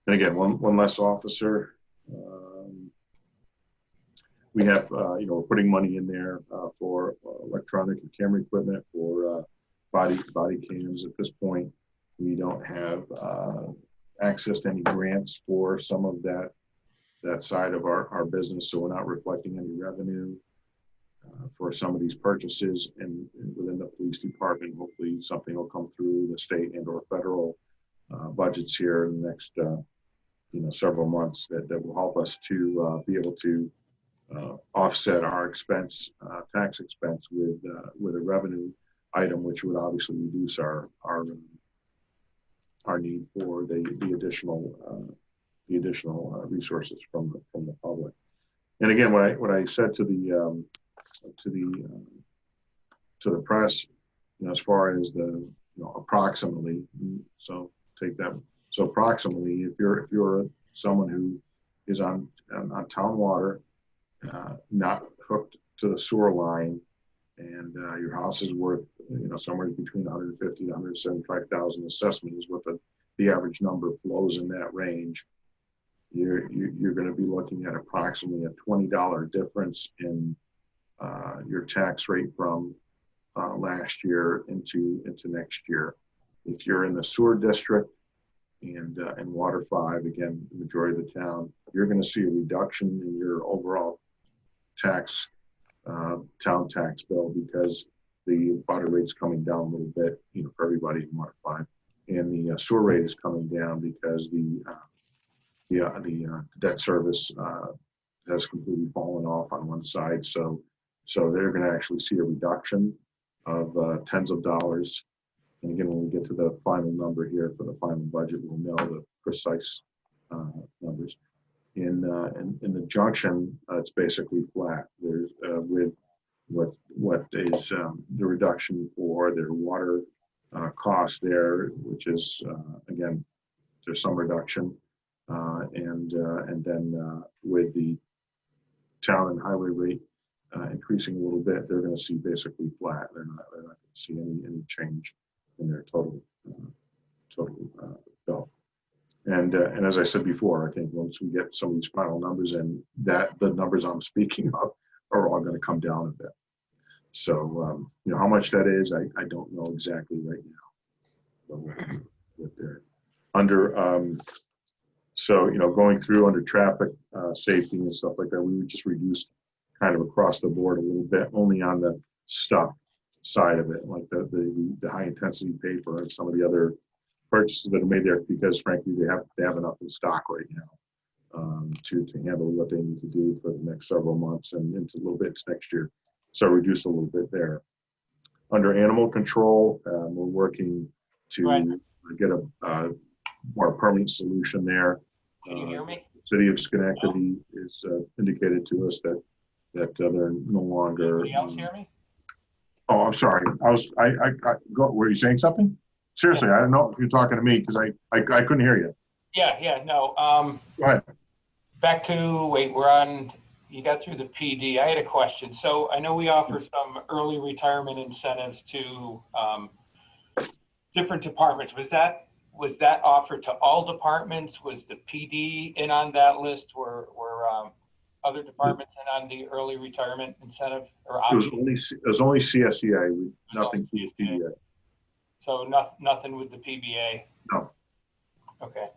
And again, one less officer. We have we're putting money in there for electronic and camera equipment for body cams. At this point, we don't have access to any grants for some of that side of our business, so we're not reflecting any revenue for some of these purchases. And within the police department, hopefully something will come through the state and or federal budgets here in the next several months that will help us to be able to offset our expense, tax expense with a revenue item, which would obviously reduce our need for the additional resources from the public. And again, what I said to the press, as far as the approximately, so take that. So approximately, if you're someone who is on town water, not hooked to the sewer line, and your house is worth somewhere between 150 to 175,000. Assessment is what the average number flows in that range. You're going to be looking at approximately a $20 difference in your tax rate from last year into next year. If you're in the sewer district and water 5, again, the majority of the town, you're going to see a reduction in your overall tax, town tax bill, because the water rate's coming down a little bit, for everybody in water 5, and the sewer rate is coming down because the debt service has completely fallen off on one side. So they're going to actually see a reduction of tens of dollars. And again, when we get to the final number here for the final budget, we'll know the precise numbers. In the junction, it's basically flat. There's with what is the reduction for their water cost there, which is again, there's some reduction, and then with the town and highway rate increasing a little bit, they're going to see basically flat. They're not going to see any change in their total bill. And as I said before, I think once we get some of these final numbers in, that the numbers I'm speaking of are all going to come down a bit. So how much that is, I don't know exactly right now. But we'll get there. Under so going through under traffic safety and stuff like that, we would just reduce kind of across the board a little bit, only on the stuff side of it, like the high intensity paper and some of the other purchases that are made there, because frankly they have enough in stock right now to handle what they need to do for the next several months and into a little bit next year. So reduce a little bit there. Under animal control, we're working to get a more permanent solution there. Can you hear me? The city of Schenectady is indicated to us that they're no longer. Anybody else hear me? Oh, I'm sorry. I go. Were you saying something? Seriously, I don't know if you're talking to me because I couldn't hear you. Yeah, no. Go ahead. Back to, we're on, you got through the PD. I had a question. So I know we offer some early retirement incentives to different departments. Was that offered to all departments? Was the PD in on that list? Were other departments in on the early retirement incentive or option? It was only CSEA, nothing PBA. So nothing with the PBA? No. Okay.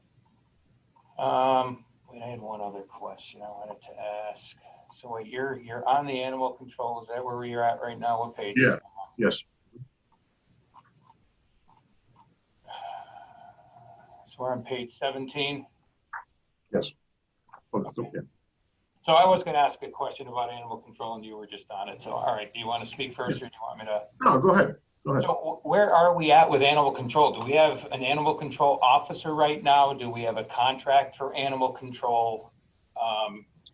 I had one other question I wanted to ask. So wait, you're on the animal control. Is that where you're at right now? What page? Yeah. Yes. So we're on page 17. Yes. Okay. So I was going to ask a question about animal control, and you were just on it. So all right, do you want to speak first, or do you want me to? No, go ahead. Go ahead. So where are we at with animal control? Do we have an animal control officer right now? Do we have a contract for animal control?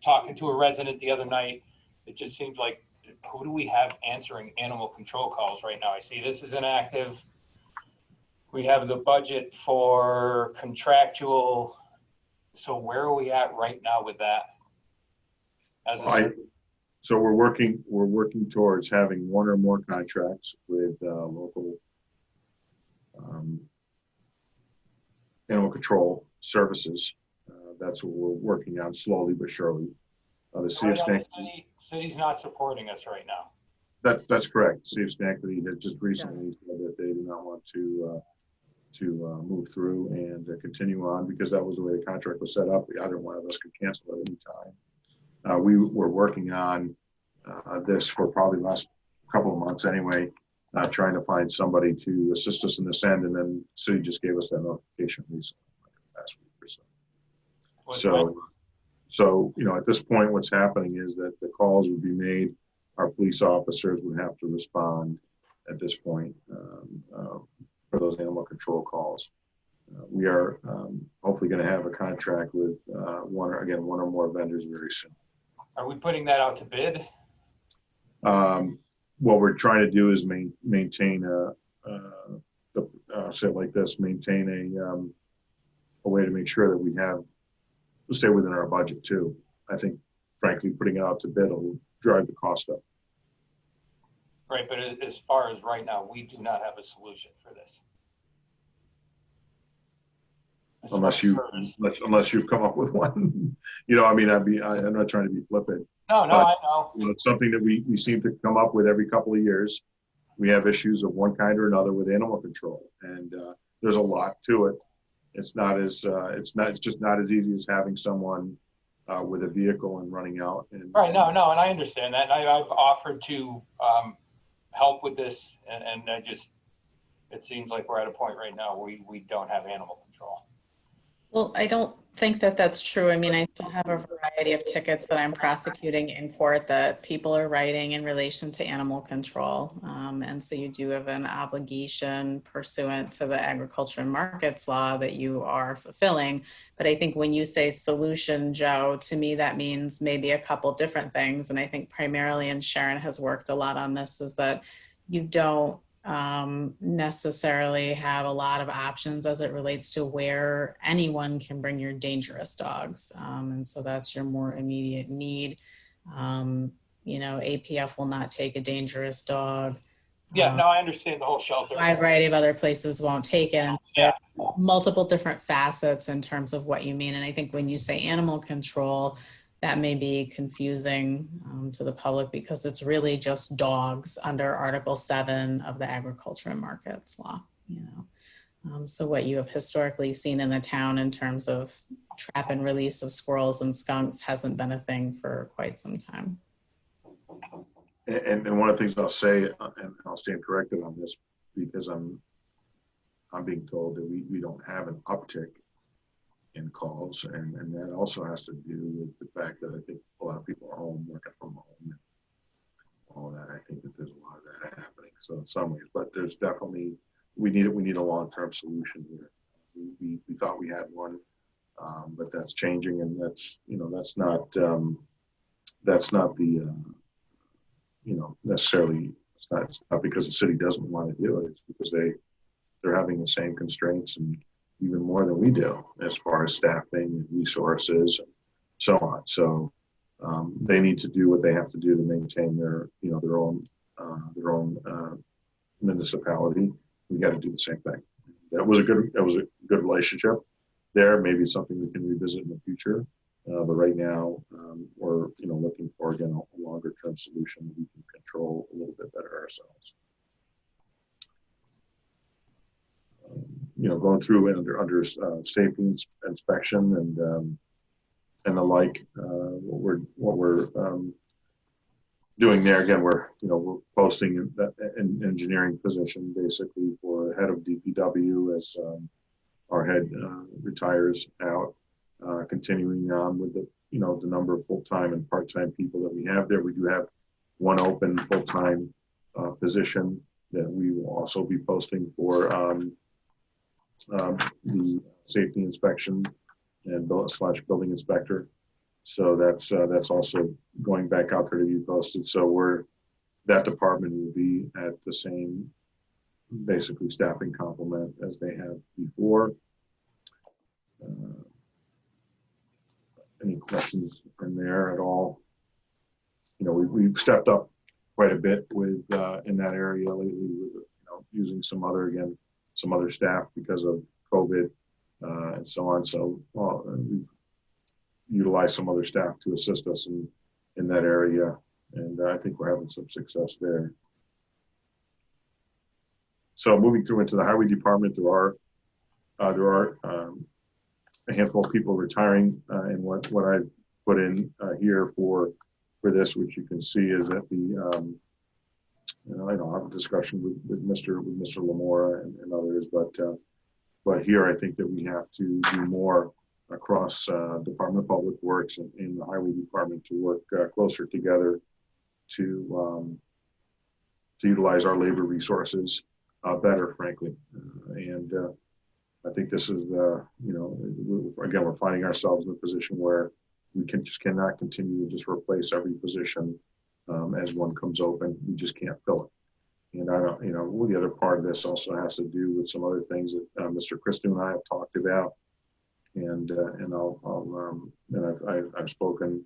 Talking to a resident the other night, it just seems like, who do we have answering animal control calls right now? I see this is inactive. We have the budget for contractual. So where are we at right now with that? So we're working towards having one or more contracts with local animal control services. That's what we're working on slowly but surely. The city of Schenectady. City's not supporting us right now. That's correct. The city of Schenectady has just recently said that they do not want to move through and continue on, because that was the way the contract was set up. Either one of us could cancel at any time. We were working on this for probably the last couple of months anyway, trying to find somebody to assist us in this end, and then the city just gave us that notification recently, like last week or so. So at this point, what's happening is that the calls would be made, our police officers would have to respond, at this point for those animal control calls. We are hopefully going to have a contract with one or more vendors very soon. Are we putting that out to bid? What we're trying to do is maintain say it like this, maintain a way to make sure that we stay within our budget too. I think, frankly, putting it out to bid will drive the cost up. Right, but as far as right now, we do not have a solution for this. Unless you've come up with one. You know, I mean, I'm not trying to be flippant. No, but, I know. You know, it's something that we seem to come up with every couple of years. We have issues of one kind or another with animal control, and there's a lot to it. It's just not as easy as having someone with a vehicle and running out. Right, no, and I understand that. I've offered to help with this, and it seems like we're at a point right now where we don't have animal control. Well, I don't think that that's true. I mean, I still have a variety of tickets that I'm prosecuting in court that people are writing in relation to animal control. And so you do have an obligation pursuant to the agriculture and markets law that you are fulfilling. But I think when you say solution, Joe, to me, that means maybe a couple different things. And I think primarily, and Sharon has worked a lot on this, is that you don't necessarily have a lot of options as it relates to where anyone can bring your dangerous dogs. And so that's your more immediate need. You know, APF will not take a dangerous dog. Yeah, no, I understand the whole shelter. A variety of other places won't take it. And yeah. Multiple different facets in terms of what you mean. And I think when you say animal control, that may be confusing to the public because it's really just dogs under Article 7 of the Agriculture and Markets Law. You know, so what you have historically seen in the town in terms of trap and release of squirrels and skunks hasn't been a thing for quite some time. And one of the things I'll say, and I'll stand corrected on this because I'm being told that we don't have an uptick in calls, and that also has to do with the fact that I think a lot of people are home, working from home, and all that. I think that there's a lot of that happening. So in some ways, but there's definitely we need a long-term solution here. We thought we had one, but that's changing, and that's not the necessarily it's not because the city doesn't want to do it. It's because they're having the same constraints and even more than we do as far as staffing and resources and so on. So they need to do what they have to do to maintain their own municipality. We got to do the same thing. That was a good relationship there. Maybe it's something we can revisit in the future. But right now, we're looking for again a longer term solution that we can control a little bit better ourselves. Going through under safety inspection and the like. What we're doing there again, we're posting an engineering position basically for head of DPW as our head retires out. Continuing on with the number of full-time and part-time people that we have there. We do have one open full-time position that we will also be posting for the safety inspection and building inspector. So that's also going back out there to be posted. So that department will be at the same basically staffing complement as they have before. Any questions in there at all? We've stepped up quite a bit with in that area lately with using some other staff because of COVID and so on. So we've utilized some other staff to assist us in that area, and I think we're having some success there. So moving through into the highway department, there are a handful of people retiring, and what I've put in here for this, which you can see, is that the I don't have a discussion with Mr. Lamora and others, but here I think that we have to do more across Department of Public Works and in the Highway Department to work closer together to utilize our labor resources better, frankly. And I think this is, again, we're finding ourselves in a position where we just cannot continue to just replace every position as one comes open. We just can't fill it. And I don't, the other part of this also has to do with some other things that Mr. Christo and I have talked about. And I've spoken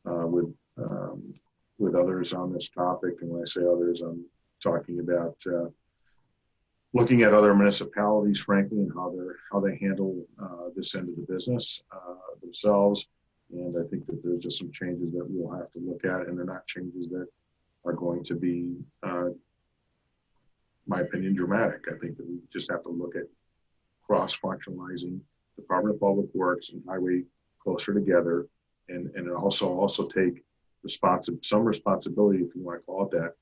with others on this topic. And when I say others, I'm talking about looking at other municipalities, frankly, and how they handle this end of the business themselves. And I think that there's just some changes that we'll have to look at, and they're not changes that are going to be, my opinion, dramatic. I think that we just have to look at cross-functionalizing Department of Public Works and Highway closer together, and also take some responsibility, if you want to call it that,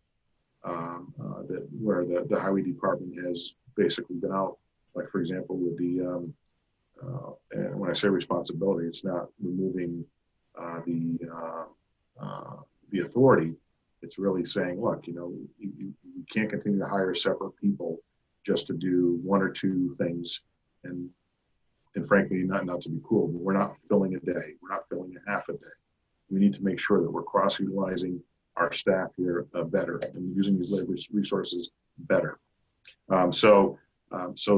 that where the Highway Department has basically been out, like for example with the and when I say responsibility, it's not removing the authority. It's really saying, look, you can't continue to hire separate people just to do one or two things, and frankly, not to be cruel, but we're not filling a day. We're not filling a half a day. We need to make sure that we're cross-utilizing our staff here better and using these labor resources better. So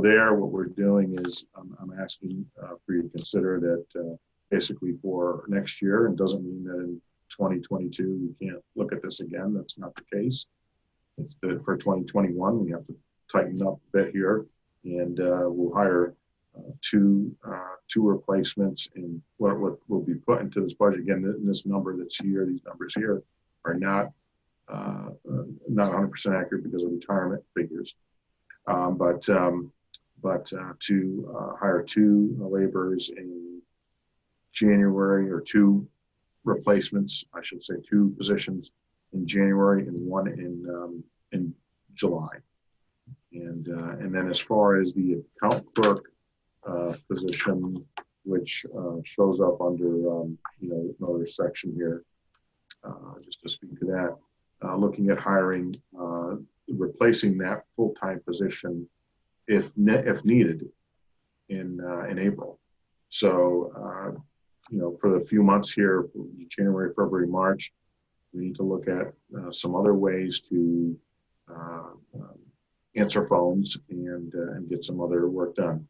there, what we're doing is I'm asking for you to consider that basically for next year, and doesn't mean that in 2022 we can't look at this again. That's not the case. It's for 2021 we have to tighten up a bit here, and we'll hire two replacements. And what will be put into this budget, again, this number that's here, these numbers here are not 100% accurate because of retirement figures. But to hire two laborers in January, or two replacements, I should say, two positions in January and one in July. And then as far as the account clerk position, which shows up under another section here, just to speak to that, looking at hiring, replacing that full-time position if needed in April. So for the few months here, for January, February, March, we need to look at some other ways to answer phones and get some other work done.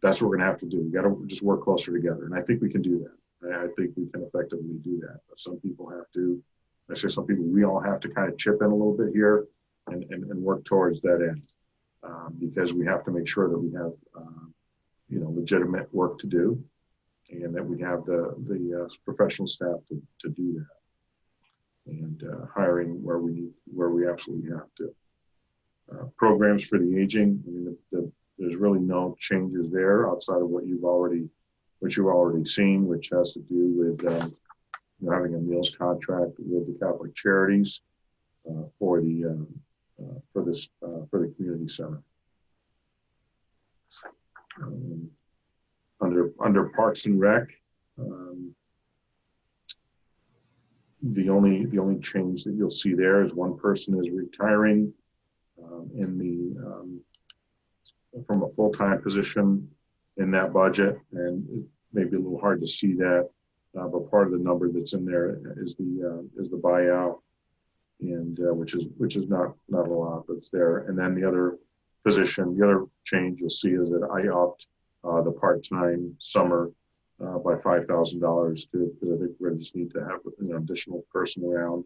That's what we're going to have to do. We got to just work closer together, and I think we can do that. I think we can effectively do that. But some people have to. I say some people. We all have to kind of chip in a little bit here and work towards that end, because we have to make sure that we have legitimate work to do, and that we have the professional staff to do that, and hiring where we absolutely have to. Programs for the aging. I mean, there's really no changes there outside of what you've already seen, which has to do with having a meals contract with the Catholic Charities for the community center. Under Parks and Rec, the only change that you'll see there is one person is retiring from a full-time position in that budget, and it may be a little hard to see that, but part of the number that's in there is the buyout, and which is not a lot, but it's there. And then the other change you'll see is that I upped the part-time summer by $5,000 because I think we just need to have an additional person around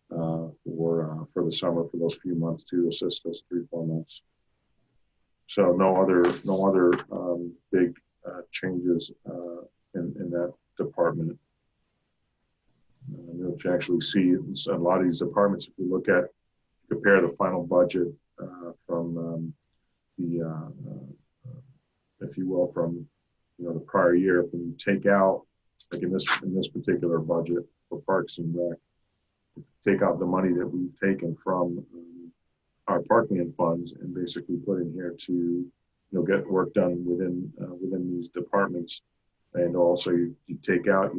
for the summer, for those few months, to assist us 3-4 months. So no other big changes in that department. You'll actually see a lot of these departments, if you compare the final budget from if you will, from the prior year, if you take out, like in this particular budget for Parks and Rec, take out the money that we've taken from our parkland funds and basically put in here to get work done within these departments, and also you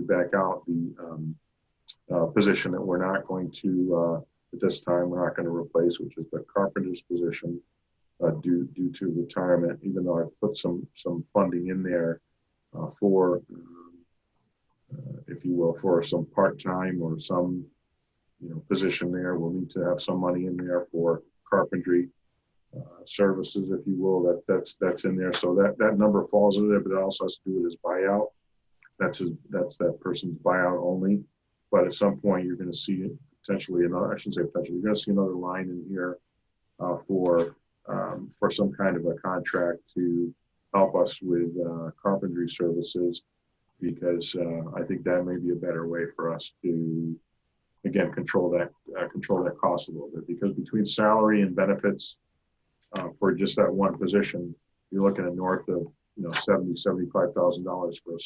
back out the position that we're not going to at this time we're not going to replace, which is the carpenter's position due to retirement, even though I've put some funding in there for, if you will, for some part-time or some, position there. We'll need to have some money in there for carpentry services, if you will. That's in there. So that number falls in there, but it also has to do with his buyout. That's that person's buyout only. But at some point, you're going to see potentially another. I shouldn't say potentially. You're going to see another line in here for some kind of a contract to help us with carpentry services, because I think that may be a better way for us to, again, control that cost a little bit. Because between salary and benefits for just that one position, you're looking at north of $75,000 for a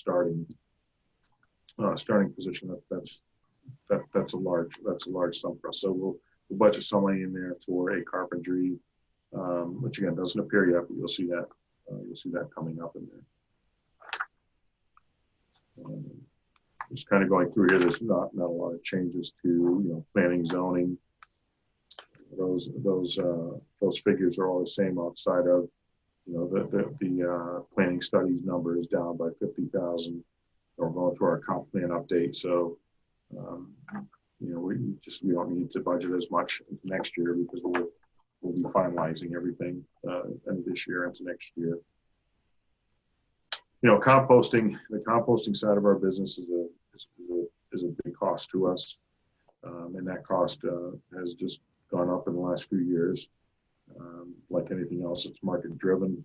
starting position. That's a large sum for us. So we'll budget some money in there for a carpentry, which again doesn't appear yet, but you'll see that coming up in there. Just kind of going through here. There's not a lot of changes to planning, zoning. Those figures are all the same outside of the planning studies number is down by 50,000. We're going through our comp plan update, so we don't need to budget as much next year, because we'll be finalizing everything end of this year into next year. Composting, the composting side of our business is a big cost to us, and that cost has just gone up in the last few years. Like anything else, it's market driven,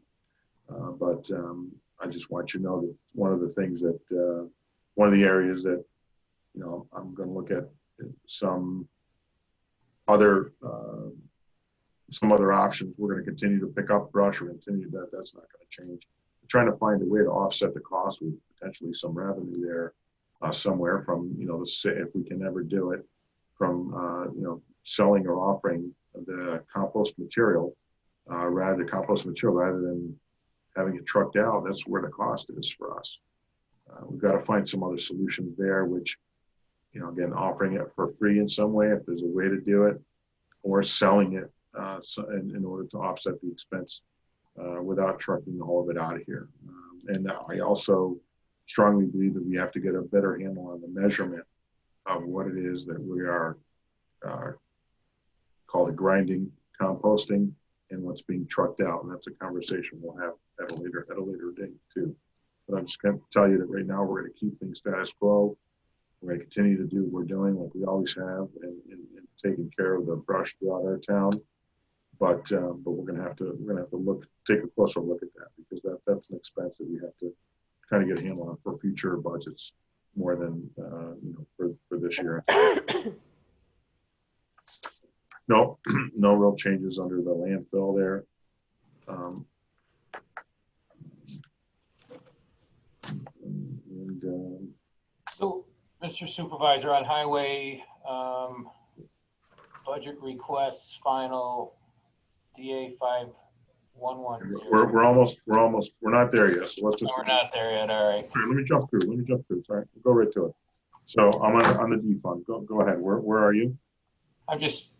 but I just want you to know that one of the things that one of the areas that I'm going to look at some other options. We're going to continue to pick up brush. We're going to continue that. That's not going to change. We're trying to find a way to offset the cost with potentially some revenue there somewhere from, if we can ever do it, from selling or offering the compost material rather than having it trucked out. That's where the cost is for us. We've got to find some other solutions there, which, again, offering it for free in some way, if there's a way to do it, or selling it in order to offset the expense without trucking the whole of it out of here. And I also strongly believe that we have to get a better handle on the measurement of what it is that we are called it grinding, composting, and what's being trucked out. And that's a conversation we'll have at a later date too. But I'm just going to tell you that right now we're going to keep things status quo. We're going to continue to do what we're doing like we always have, and taking care of the brush throughout our town. But we're going to have to take a closer look at that, because that's an expense that we have to kind of get a handle on for future budgets more than for this year. No real changes under the landfill there. So, Mr. Supervisor, on highway budget requests, final DA 5110. We're not there yet. So let's just. We're not there yet. All right. Let me jump through. Sorry, we'll go right to it. So I'm on the D fund. Go ahead. Where are you? I'm just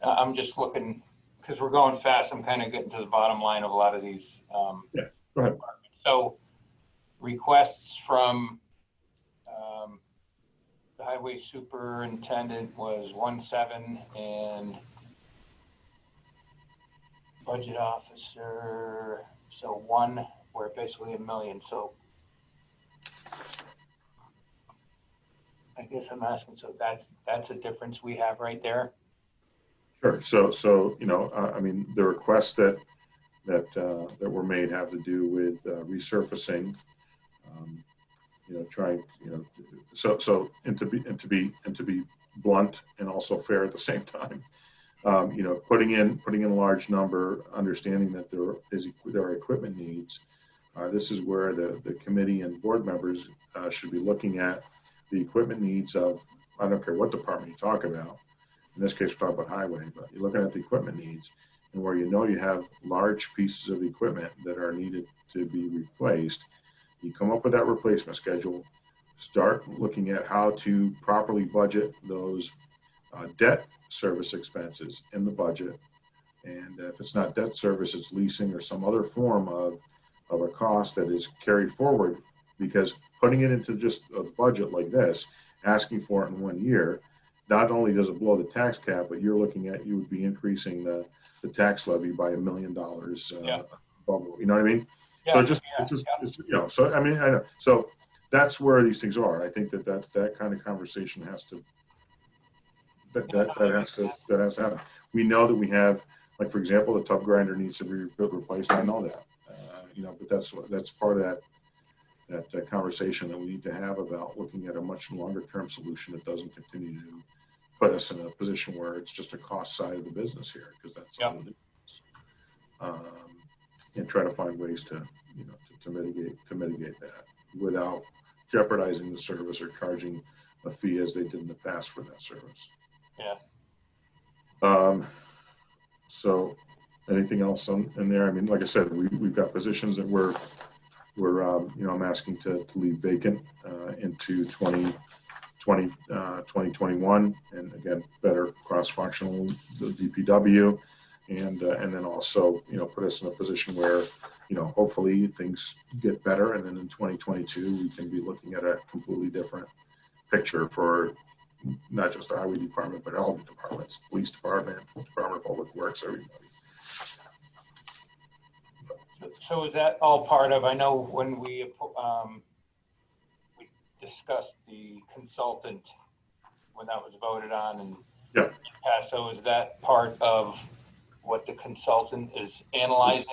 looking, because we're going fast. I'm kind of getting to the bottom line of a lot of these. Yeah. Go ahead. So requests from the highway superintendent was 1.7, and budget officer, so 1, we're basically $1 million. So I guess I'm asking, so that's a difference we have right there. Sure. So I mean, the requests that were made have to do with resurfacing. Trying, so and to be blunt and also fair at the same time. Putting in a large number, understanding that there are equipment needs. This is where the committee and board members should be looking at the equipment needs of, I don't care what department you talk about. In this case, we're talking about highway, but you're looking at the equipment needs, and where you have large pieces of equipment that are needed to be replaced. You come up with that replacement schedule, start looking at how to properly budget those debt service expenses in the budget. And if it's not debt service, it's leasing or some other form of a cost that is carried forward, because putting it into just a budget like this, asking for it in 1 year, not only does it blow the tax cap, but you're looking at, you would be increasing the tax levy by $1 million. Yeah. You know what I mean? So it's you know, so I mean, I know. So that's where these things are. I think that kind of conversation has to, that has to happen. We know that we have, like, for example, the tub grinder needs to be replaced. I know that, you know, but that's part of that conversation that we need to have about looking at a much longer term solution that doesn't continue to put us in a position where it's just a cost side of the business here, because that's all it is. And try to find ways to, you know, to mitigate that without jeopardizing the service or charging a fee as they did in the past for that service. Yeah. So anything else in there? I mean, like I said, we've got positions that we're you know, I'm asking to leave vacant into 2021, and again, better cross-functional, the DPW, and then also, you know, put us in a position where, you know, hopefully things get better, and then in 2022 we can be looking at a completely different picture for not just the highway department, but all the departments, police department, Department of Public Works, everybody. So is that all part of, I know when we discussed the consultant, when that was voted on and passed, so is that part of what the consultant is analyzing?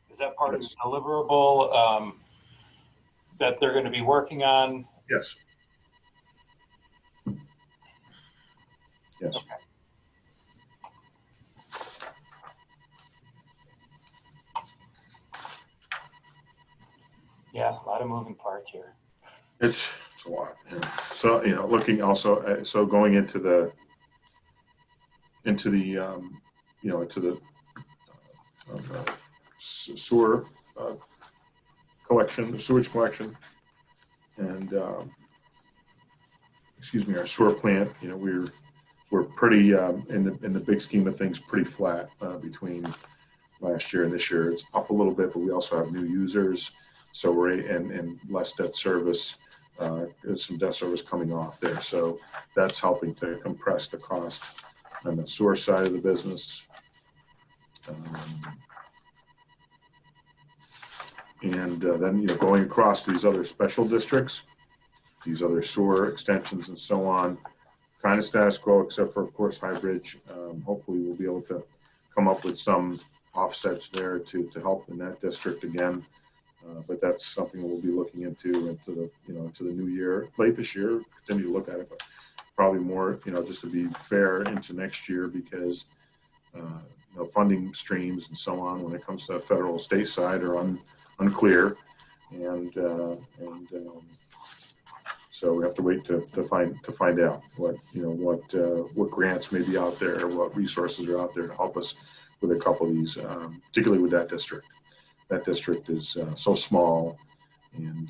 Is that part of the deliverable that they're going to be working on? Yes. Yes. Okay. Yeah, a lot of moving parts here. It's a lot. Yeah. So, you know, looking also at, so going into the you know, into the sewer collection, the sewage collection, and excuse me, our sewer plant. You know, we're pretty in the big scheme of things, pretty flat between last year and this year. It's up a little bit, but we also have new users, so we're and less debt service. There's some debt service coming off there, so that's helping to compress the cost on the sewer side of the business. And then, you know, going across these other special districts, these other sewer extensions and so on, kind of status quo, except for, of course, High Bridge. Hopefully we'll be able to come up with some offsets there to help in that district again. But that's something we'll be looking into the, you know, into the new year, late this year, continue to look at it, but probably more, you know, just to be fair, into next year, because you know, funding streams and so on when it comes to the federal state side are unclear, and so we have to wait to find out what, you know, what grants may be out there, what resources are out there to help us with a couple of these, particularly with that district. That district is so small, and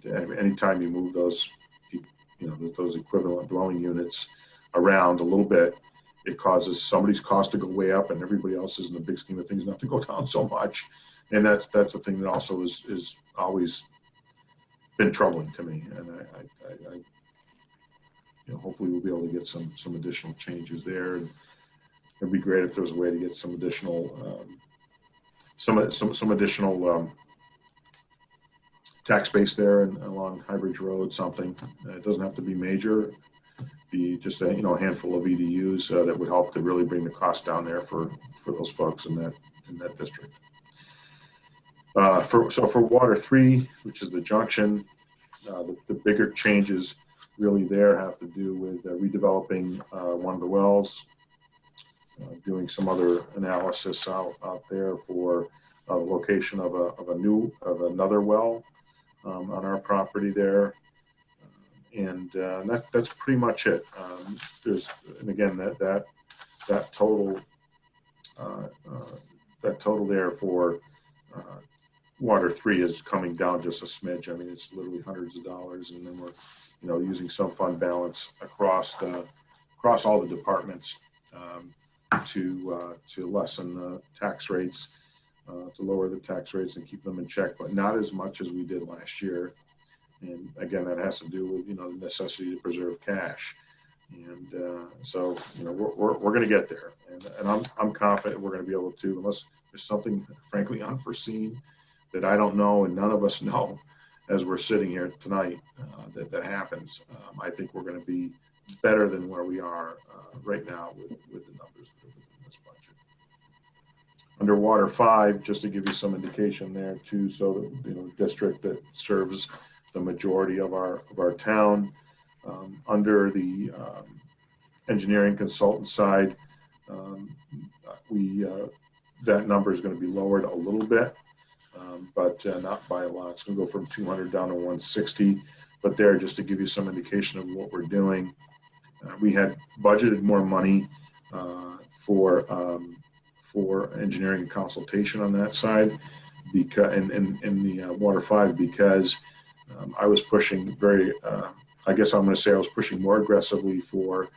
anytime you move those, you know, those equivalent dwelling units around a little bit, it causes somebody's cost to go way up, and everybody else's in the big scheme of things not to go down so much. And that's the thing that also is always been troubling to me. And I you know, hopefully we'll be able to get some additional changes there. And it'd be great if there was a way to get some additional some additional tax base there and along High Bridge Road, something. It doesn't have to be major. Be just a, you know, a handful of EDUs that would help to really bring the cost down there for those folks in that district. For Water 3, which is the junction, the bigger changes really there have to do with redeveloping one of the wells, doing some other analysis out there for the location of another well on our property there, and that's pretty much it. And again, that total there for Water 3 is coming down just a smidge. I mean, it's literally hundreds of dollars, and then we're, you know, using some fund balance across across all the departments to lessen the tax rates, to lower the tax rates and keep them in check, but not as much as we did last year. And again, that has to do with, the necessity to preserve cash. And so, we're going to get there. And I'm confident we're going to be able to, unless there's something frankly unforeseen that I don't know and none of us know as we're sitting here tonight that happens. I think we're going to be better than where we are right now with the numbers that are within this budget. Under Water 5, just to give you some indication there too, so that, the district that serves the majority of our town, under the engineering consultant side, that number is going to be lowered a little bit, but not by a lot. It's going to go from 200 down to 160. But there, just to give you some indication of what we're doing, we had budgeted more money for engineering and consultation on that side, because in the Water 5, because I was pushing I guess I'm going to say I was pushing more aggressively for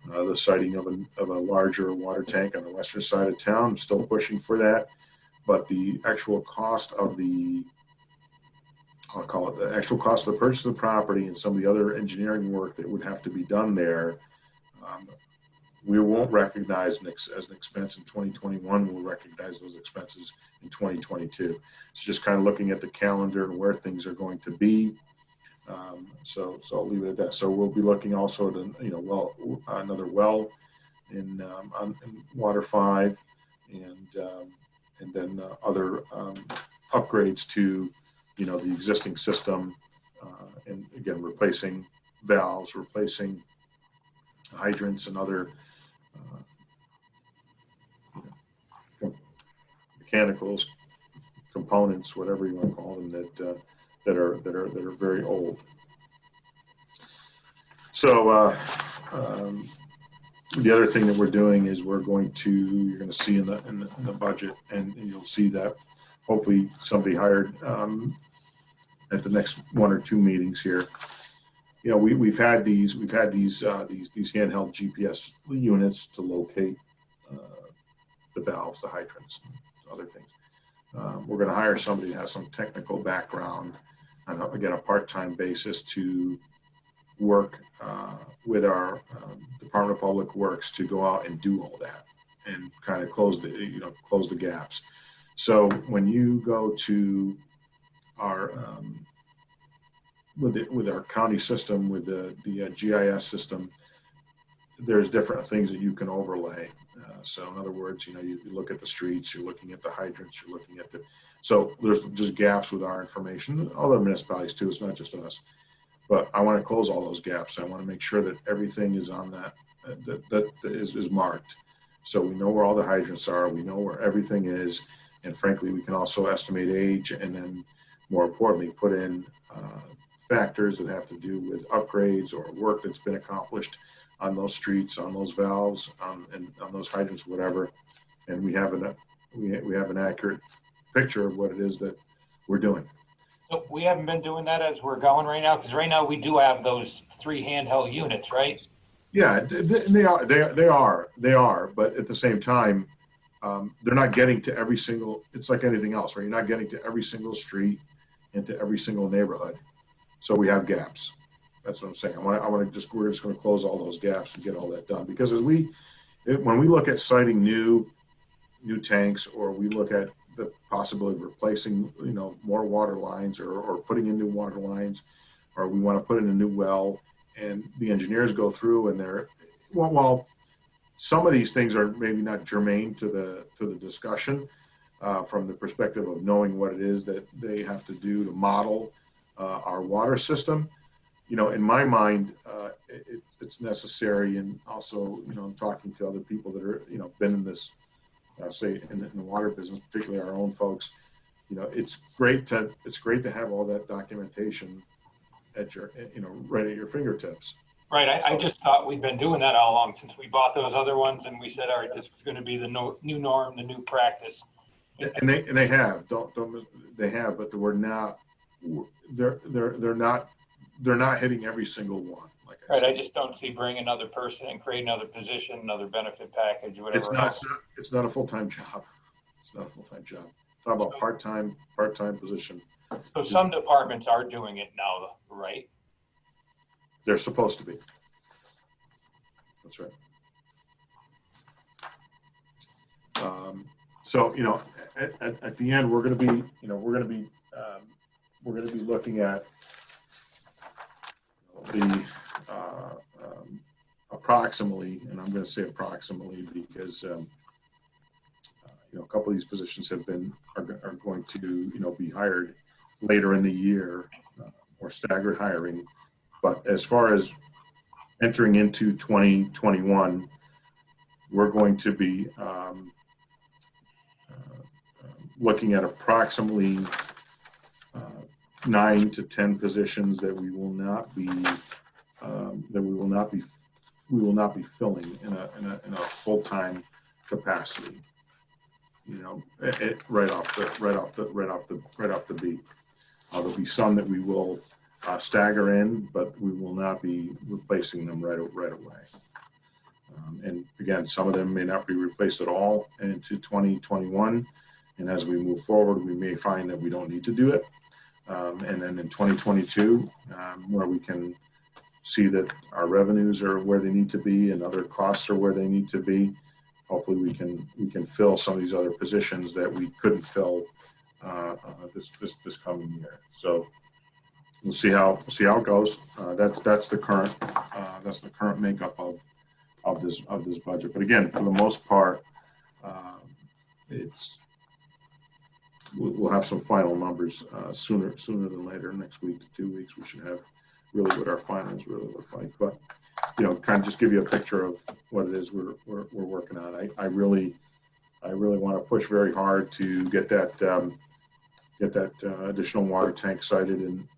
the siting of a larger water tank on the western side of town. I'm still pushing for that, but the actual cost of the actual cost of the purchase of the property and some of the other engineering work that would have to be done there, we won't recognize as an expense in 2021. We'll recognize those expenses in 2022. It's just kind of looking at the calendar and where things are going to be. So I'll leave it at that. So we'll be looking also at another well in Water 5, and then other upgrades to the existing system, and again replacing valves, replacing hydrants, and other mechanicals, components, whatever you want to call them, that are very old. So the other thing that we're doing is you're going to see in the budget, and you'll see that hopefully somebody hired at the next 1 or 2 meetings here. We've had these handheld GPS units to locate the valves, the hydrants, and other things. We're going to hire somebody that has some technical background on, again, a part-time basis to work with our Department of Public Works to go out and do all that and kind of close the gaps. So when you go to our with our county system, with the GIS system, there's different things that you can overlay. So in other words, you look at the streets, you're looking at the hydrants, you're looking at so there's just gaps with our information. Other municipalities too, it's not just us. But I want to close all those gaps. I want to make sure that everything is on that is marked. So we know where all the hydrants are, we know where everything is, and frankly, we can also estimate age, and then more importantly, put in factors that have to do with upgrades or work that's been accomplished on those streets, on those valves, and on those hydrants, whatever. And we have an accurate picture of what it is that we're doing. So we haven't been doing that as we're going right now, because right now we do have those 3 handheld units, right? Yeah, they are, but at the same time, they're not getting to every single. It's like anything else, right? You're not getting to every single street and to every single neighborhood. So we have gaps. That's what I'm saying. We're just going to close all those gaps and get all that done. Because when we look at siting new tanks, or we look at the possibility of replacing, more water lines, or putting in new water lines, or we want to put in a new well, and the engineers go through and while some of these things are maybe not germane to the discussion from the perspective of knowing what it is that they have to do to model our water system. In my mind, it's necessary, and also, talking to other people that are, been in this, say in the water business, particularly our own folks, it's great to have all that documentation at your, right at your fingertips. Right. I just thought we'd been doing that all along since we bought those other ones, and we said, all right, this was going to be the new norm, the new practice. And they have, they have, but they're not hitting every single one. like I Right, I said. just don't see bring another person and create another position, another benefit package, It's whatever not, else. it's not a full-time job. It's not a full-time job. Talk about part-time position. So some departments are doing it now, right? They're supposed to be. That's right. So, at the end, we're going to be, we're going to be looking at the approximately, and I'm going to say approximately because a couple of these positions are going to be hired later in the year or staggered hiring. But as far as entering into 2021, we're going to be looking at approximately 9 to 10 positions that we will not be filling in a full-time capacity. Right off the beat. There'll be some that we will stagger in, but we will not be replacing them right away. And again, some of them may not be replaced at all into 2021. And as we move forward, we may find that we don't need to do it. And then in 2022, where we can see that our revenues are where they need to be and other costs are where they need to be, hopefully we can fill some of these other positions that we couldn't fill this coming year. So we'll see how it goes. That's the current makeup of this budget. But again, for the most part, we'll have some final numbers sooner than later. Next week to 2 weeks, we should have really what our finals really look like. But kind of just give you a picture of what it is we're working on. I really want to push very hard to get that additional water tank sited in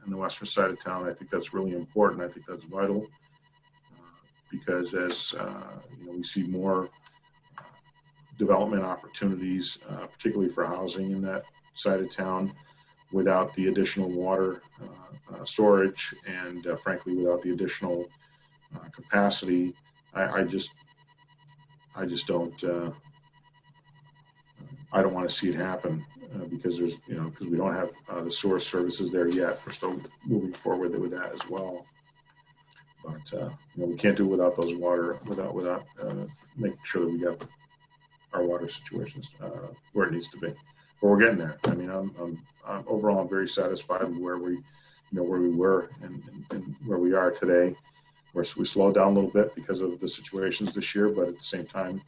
the western side of town. I think that's really important. I think that's vital because as we see more development opportunities, particularly for housing in that side of town, without the additional water storage and frankly without the additional capacity, I just don't want to see it happen because because we don't have the source services there yet. We're still moving forward with that as well, but we can't do it without those water without making sure that we got our water situations where it needs to be. But we're getting there. I mean, I'm overall I'm very satisfied with where we were and where we are today. We slowed down a little bit because of the situations this year, but at the same time,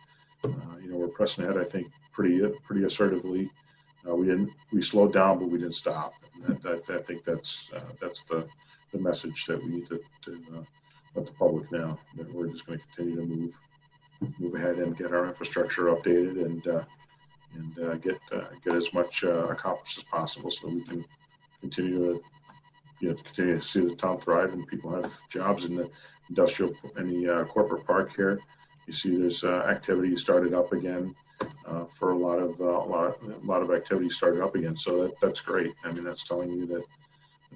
we're pressing ahead. I think pretty assertively. We slowed down, but we didn't stop. And I think that's the message that we need to let the public know, that we're just going to continue to move ahead and get our infrastructure updated and get as much accomplished as possible, so that we can continue to see the town thrive and people have jobs in the industrial and the corporate park here. You see there's activity started up again for a lot of activity started up again. So that's great. I mean, that's telling you that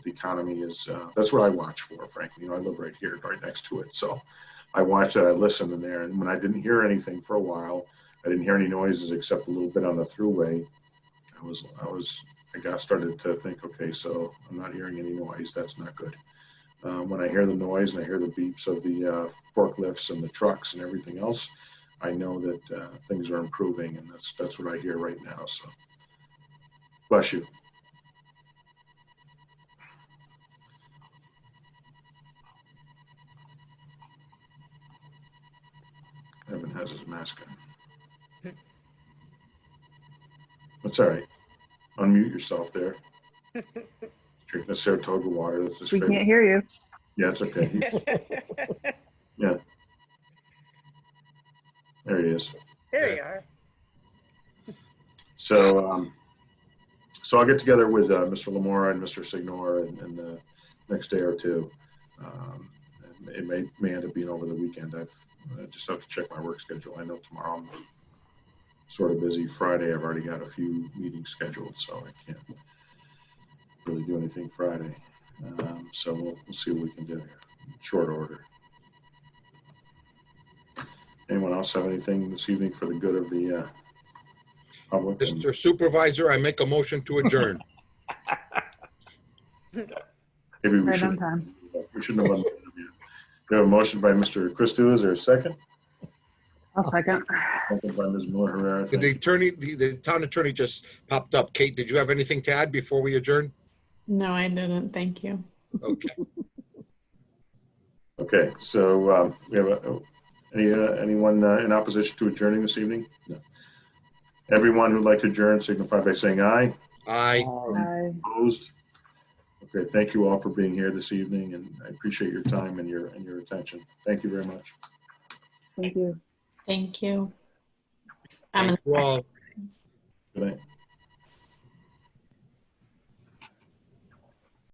the economy is, that's what I watch for, frankly. I live right here, right next to it. So I watch that, I listen in there. And when I didn't hear anything for a while, I didn't hear any noises except a little bit on the throughway. I got started to think, okay, so I'm not hearing any noise. That's not good. When I hear the noise and I hear the beeps of the forklifts and the trucks and everything else, I know that things are improving, and that's what I hear right now. So, bless you. Evan has his mask on. That's all right. Unmute yourself there. Drinking a Saratoga water. That's his favorite. We can't hear you. Yeah, it's okay. Yeah. There he is. There you are. So, so I'll get together with Mr. Lamora and Mr. Signor in the next day or two. It may end up being over the weekend. I just have to check my work schedule. I know tomorrow I'm sort of busy. Friday I've already got a few meetings scheduled, so I can't really do anything Friday. So we'll see what we can do here. short order. Anyone else have anything this evening for the good of the public? Mr. Supervisor, I make a motion to adjourn. Maybe we Right should. on time. We shouldn't have. We have a motion by Mr. Christou. Is there a second? I'll second. Second by Ms. Miller Herrera. The attorney, the town attorney just popped up. Kate, did you have anything to add before we adjourn? No, I didn't. Thank you. Okay. Okay, so we have anyone in opposition to adjourning this evening? No. Everyone who'd like to adjourn signify by saying aye. Aye. Aye. Opposed? Okay, thank you all for being here this evening, and I appreciate your time and your attention. Thank you very much. Thank you. Thank you. Thank you all. Good night.